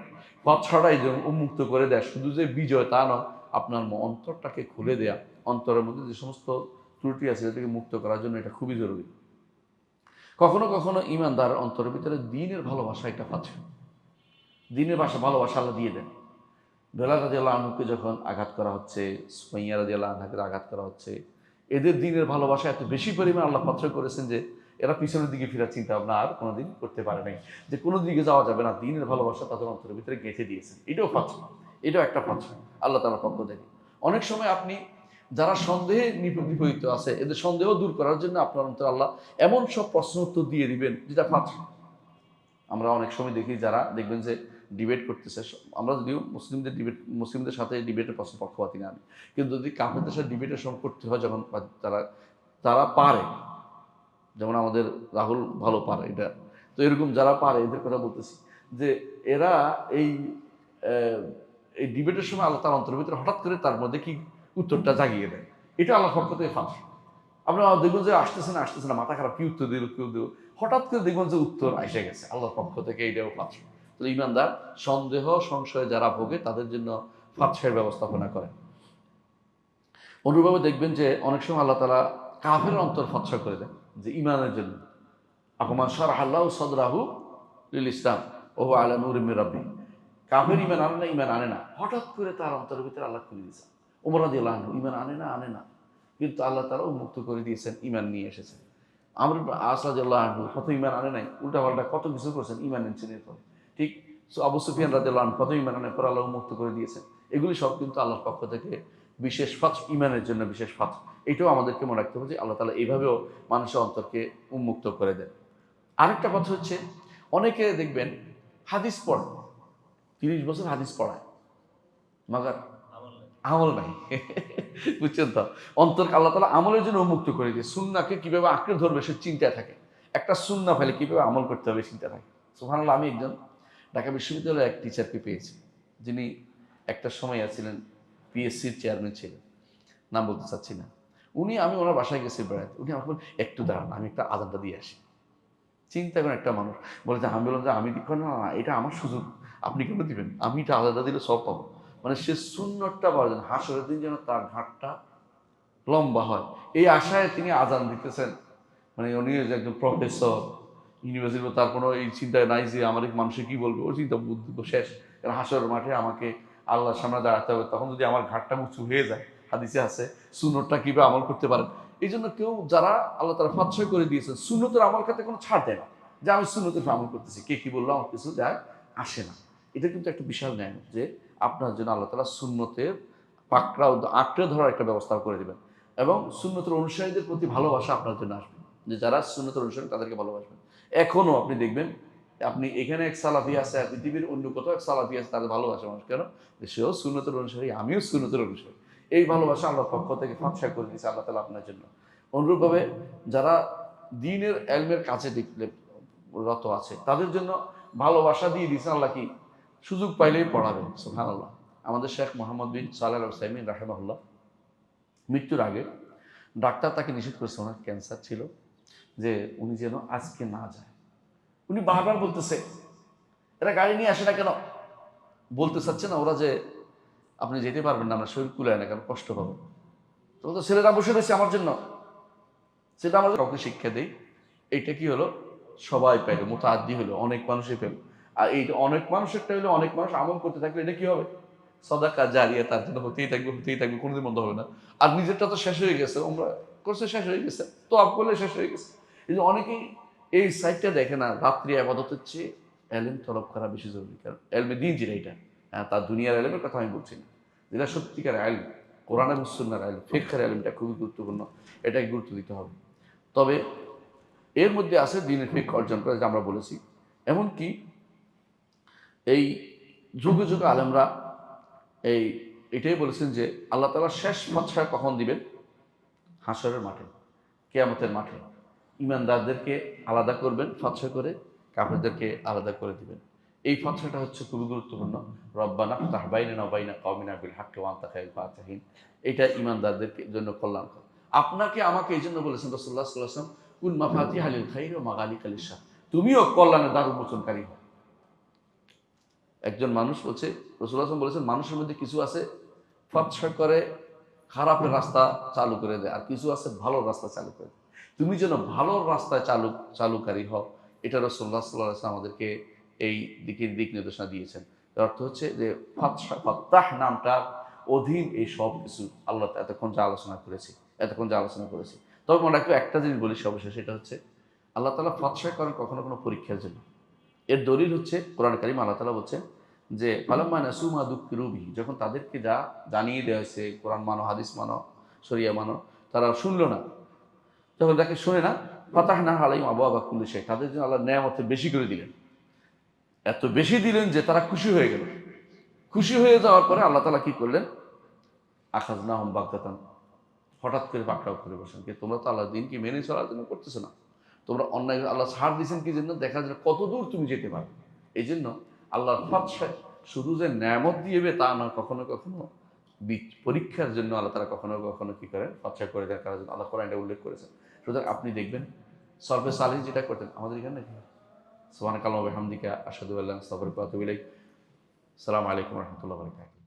ফাতহাটাই যে উন্মুক্ত করে দেয়, শুধু যে বিজয় তা নয়, আপনার অন্তরটাকে খুলে দেয়া, অন্তরের মধ্যে যে সমস্ত ত্রুটি আছে সেটাকে মুক্ত করার জন্য এটা খুবই জরুরি। কখনো কখনো ঈমানদার অন্তরের ভিতরে দ্বীনের ভালোবাসা একটা ফাতহা, দ্বীনের ভালোবাসা আল্লাহ দিয়ে দেন। বেলাল রাদিয়াল্লাহু আনহুকে যখন আঘাত করা হচ্ছে, সুমাইয়া রাদিয়াল্লাহু আনহাকে আঘাত করা হচ্ছে, এদের দ্বীনের ভালোবাসা এত বেশি পরিমাণ আল্লাহ ফাতহা করেছেন যে এরা পিছনের দিকে ফেরার চিন্তা ভাবনা আর কোনোদিন করতে পারে নাই, যে কোনো দিকে যাওয়া যাবে না, দিনের ভালোবাসা তাদের অন্তরের ভিতরে গেঁথে দিয়েছেন। এটাও ফাতহ, এটাও একটা ফাতহ আল্লাহ তাআলার পক্ষ থেকে। অনেক সময় আপনি যারা সন্দেহে নিপীড়িত আছে, এদের সন্দেহ দূর করার জন্য আপনার অন্তরে আল্লাহ এমন সব প্রশ্ন উত্তর দিয়ে দিবেন যেটা ফাতহ। আমরা অনেক সময় দেখি যারা দেখবেন যে ডিবেট করতেছে, আমরা যদিও মুসলিমদের সাথে ডিবেটের পক্ষপাতী না আমি, কিন্তু যদি কাফেরদের সাথে ডিবেটের সময় করতে হয় যখন তারা তারা পারে, যেমন আমাদের রাহুল ভালো পারে এটা, তো এরকম যারা পারে এদের কথা বলতেছি, যে এরা এই এই ডিবেটের সময় আল্লাহ তার অন্তরের ভিতরে হঠাৎ করে তার মধ্যে কি উত্তরটা জাগিয়ে দেয়, এটা আল্লাহর পক্ষ থেকে ফাঁস। আপনারা দেখবেন যে আসতেছে না, মাথা খারাপ, কি উত্তর দিল কেউ দিল, হঠাৎ করে দেখবেন যে উত্তর এসে গেছে আল্লাহর পক্ষ থেকে, এইটাও ফাঁস। তো ইমানদার সন্দেহ সংশয়ে যারা ভোগে তাদের জন্য ফাতহের ব্যবস্থাপনা করে। অনুরূপভাবে দেখবেন যে অনেক সময় আল্লাহ তাআলা কাফের অন্তর ফাতহ করে দেন, যে ইমানের জন্য আকমান শারাহাল্লাহু সাদরাহু লিল ইসলাম ওয়া হুয়া আলা নূরিম মির রাব্বিহ। কাফের ইমান আনে না, হঠাৎ করে তার অন্তরের ভিতরে আল্লাহ খুলে দিয়েছেন। ওমর রাদিয়াল্লাহু আনহু ইমান আনে না, কিন্তু আল্লাহ তাআলা উন্মুক্ত করে দিয়েছেন, ইমান নিয়ে এসেছেন। আমর ইবনে আস রাদিয়াল্লাহু আনহু কত ইমান আনে নাই, উল্টাপাল্টা কত কিছু করছেন, ইমান এনেছেন এরপরে। ঠিক আবু সুফিয়ান রাদিয়াল্লাহু আনহু কত ইমান আনে, পর আল্লাহ উন্মুক্ত করে দিয়েছেন। এগুলি সব কিন্তু আল্লাহর পক্ষ থেকে বিশেষ ফাতহ, ইমানের জন্য বিশেষ ফাতহ। এটাও আমাদেরকে মনে রাখতে হবে যে আল্লাহ তাআলা এইভাবেও মানুষের অন্তরকে উন্মুক্ত করে দেন। আরেকটা কথা হচ্ছে, অনেকে দেখবেন হাদিস পড়ে, 30 বছর হাদিস পড়ায়, মাগার আমল নাই। বুঝছেন তো, অন্তর আল্লাহ তাআলা আমলের জন্য উন্মুক্ত করে দিয়ে সুন্নাহকে কিভাবে আঁকড়ে ধরবে সে চিন্তায় থাকে, একটা সুন্নাহ ফেলে কিভাবে আমল করতে হবে চিন্তা থাকে। সুবহানাল্লাহ, আমি একজন ঢাকা বিশ্ববিদ্যালয়ের এক টিচারকে পেয়েছি, যিনি একটা সময় ছিলেন পিএসসির চেয়ারম্যান ছিলেন, নাম বলতে চাচ্ছি না। আমি ওনার বাসায় গেছি বেড়াতে, উনি আমাকে বলেন, একটু দাঁড়ান আমি একটা আজানটা দিয়ে আসি। চিন্তা করেন, একটা মানুষ বলে যে, আমি বললাম যে আমি না, এটা আমার সুযোগ, আপনি কেন দিবেন, আমি এটা আলাদা দিলে সব পাবো। মানে সে সুন্নতটা বলেন, হাসরের দিন যেন তার ঘাটটা লম্বা হয়, এই আশায় তিনি আজান দিতেছেন। মানে উনি যে একজন প্রফেসর ইউনিভার্সিটি, তার কোনো এই চিন্তায় নাই যে আমার মানুষে কি বলবে, ও চিন্তা বুদ্ধি শেষ। কারণ হাসরের মাঠে আমাকে আল্লাহর সামনে দাঁড়াতে হবে, তখন যদি আমার ঘাটটা উঁচু হয়ে যায়, হাদিসে আছে সুন্নতটা কিভাবে আমল করতে পারেন। এই জন্য কেউ যারা আল্লাহ তাআলা ফাতহ করে দিয়েছেন, সুন্নতের আমল ক্ষেত্রে কোনো ছাড় দেয় না, যে আমি সুন্নতের আমল করতেছি, কে কি বললো আমার কিছু যায় আসে না। এটা কিন্তু একটা বিশাল ন্যায়, যে আপনার জন্য আল্লাহ তাআলা সুন্নতের পাকড়াও আঁকড়ে ধরার একটা ব্যবস্থা করে দেবেন, এবং সুন্নতের অনুসারীদের প্রতি ভালোবাসা আপনার জন্য আসবে, যে যারা সুন্নতের অনুসারী তাদেরকে ভালোবাসবেন। এখনো আপনি দেখবেন, আপনি এখানে এক সালাফি আছে, পৃথিবীর অন্য কোথাও এক সালাফি আছে, তাদের ভালোবাসা মানুষ, কেন, সেও সুন্নতের অনুসারী, আমিও সুন্নতের অনুসারী। এই ভালোবাসা আল্লাহর পক্ষ থেকে ফাতহ করে দিয়েছে আল্লাহ তাআলা আপনার জন্য। অনুরূপভাবে যারা দ্বীনের ইলমের কাছে রত আছে, তাদের জন্য ভালোবাসা দিয়ে দিয়েছেন আল্লাহ, কি সুযোগ পাইলেই পড়াবেন। সুবহানাল্লাহ। আমাদের শেখ মোহাম্মদ বিন সালেহ আল উসাইমিন রাহিমাহুল্লাহ মৃত্যুর আগে ডাক্তার তাকে নিষেধ করেছে, ওনার ক্যান্সার ছিল, যে উনি যেন আজকে না যায়। উনি বারবার বলতেছে, এরা গাড়ি নিয়ে আসে না কেন, বলতে চাচ্ছে না ওরা যে আপনি যেতে পারবেন না, আমরা শরীর কুলায় না কেন, কষ্ট পাবো। তো ছেলেরা বসে রয়েছে আমার জন্য, সেটা আমাদের কাউকে শিক্ষা দেই। এইটা কি হলো, সবাই পেল, মুতাআদ্দি হলো, অনেক মানুষই পেল। আর এই অনেক মানুষেরটা হলো, অনেক মানুষ আমল করতে থাকলে এটা কি হবে, সাদাকা জারিয়া, তার জন্য হতেই থাকবে, কোনোদিন বন্ধ হবে না। আর নিজেরটা তো শেষ হয়ে গেছে, আমরা করছে শেষ হয়ে গেছে, তো আপ করলে শেষ হয়ে গেছে। এই যে অনেকেই এই সাইডটা দেখে না, রাত্রি ইবাদতের চেয়ে এলেম তলব করা বেশি জরুরি। কারণ এলমে দিন যেটা, এটা হ্যাঁ, তার দুনিয়ার এলেমের কথা আমি বলছি না, যেটা সত্যিকার এলম, কোরআন এবং সুন্নাহর এলম, ফিকহের এলমটা খুবই গুরুত্বপূর্ণ, এটাকে গুরুত্ব দিতে হবে। তবে এর মধ্যে আছে দ্বীনের ফিকহ অর্জন করা, যা আমরা বলেছি। এমনকি এই যুগে যুগে আলেমরা এটাই বলেছেন যে আল্লাহ তাআলা শেষ ফাতহ কখন দিবেন, হাসরের মাঠে, কিয়ামতের মাঠে। ইমানদারদেরকে আলাদা করবেন ফাতহ করে, কাফেরদেরকে আলাদা করে দিবেন। এই ফাতহটা হচ্ছে খুবই গুরুত্বপূর্ণ। রব্বানা ফাতাহ বাইনানা ওয়া বাইনা কওমিনা বিল হাক্কি ওয়া আনতা খায়রুল ফাতিহিন। এটা ইমানদারদের জন্য কল্যাণকর। আপনাকে আমাকে এই জন্য বলেছেন রাসূলুল্লাহ সাল্লাল্লাহু আলাইহি ওয়াসাল্লাম, কুন মাফাতিহা লিল খাইরি ওয়া মাগালিকা লিশ-শার, তুমিও কল্যাণের দ্বার উন্মোচনকারী হও। একজন মানুষ বলছে, রাসূলুল্লাহ সাল্লাল্লাহু আলাইহি ওয়াসাল্লাম বলেছেন, মানুষের মধ্যে কিছু আছে ফাতহ করে খারাপের রাস্তা চালু করে দেয়, আর কিছু আছে ভালো রাস্তা চালু করে দেয়। তুমি যেন ভালো রাস্তায় চালুকারী হও, এটা রাসূলুল্লাহ সাল্লাল্লাহু আলাইহি ওয়াসাল্লাম আমাদেরকে এই দিক নির্দেশনা দিয়েছেন। এর অর্থ হচ্ছে যে ফাত্তাহ নামটার অধীন এই সব কিছু আল্লাহ এতক্ষণ যা আলোচনা করেছি। তবে মনে রাখবো, একটা জিনিস বলি সর্বশেষ, সেটা হচ্ছে আল্লাহ তাআলা ফতশা করেন কখনো কোনো পরীক্ষার জন্য। এর দলিল হচ্ছে কোরআন কারীম আল্লাহ তাআলা বলছেন যে ফালাম্মা নাসু মা যুক্কিরু বিহি, যখন তাদেরকে যা জানিয়ে দেওয়া হয়েছে কোরআন মানো, হাদিস মানো, শরিয়া মানো, তারা শুনলো না। যখন তাকে শুনে না, ফাতাহনা আলাইহিম আবওয়াবা কুল্লি শাই, তাদের জন্য আল্লাহ নেয়ামত বেশি করে দিলেন। এত বেশি দিলেন যে তারা খুশি হয়ে গেল। খুশি হয়ে যাওয়ার পরে আল্লাহ তাআলা কি করলেন? আখাযনাহুম বাগতাতান, হঠাৎ করে পাকড়াও করে বসেন। কি তোমরা তো আল্লাহর দিনকে মেনে চলার জন্য করতেছো না। তোমরা অন্যায়, আল্লাহ ছাড় দিয়েছেন কি জন্য? দেখা যায় কত দূর তুমি যেতে পারো। এই জন্য আল্লাহর ফতশায় শুধু যে নেয়ামত দিয়েবে তা নয়, কখনো কখনো পরীক্ষার জন্য আল্লাহ তারা কখনো কখনো কি করেন? ফতশা করে দেখার জন্য আল্লাহ কোরআনে উল্লেখ করেছেন। সুতরাং আপনি দেখবেন সরফে সালিহ যেটা করতেন আমাদের এখানে নাকি সুবহানাকাল্লাহু ওয়া বিহামদিকা আশহাদু আল্লা ইলাহা ইল্লা আনতা আস্তাগফিরুকা ওয়া আতুবু ইলাইক। আসসালামু আলাইকুম ওয়া রাহমাতুল্লাহি ওয়া বারাকাতুহু।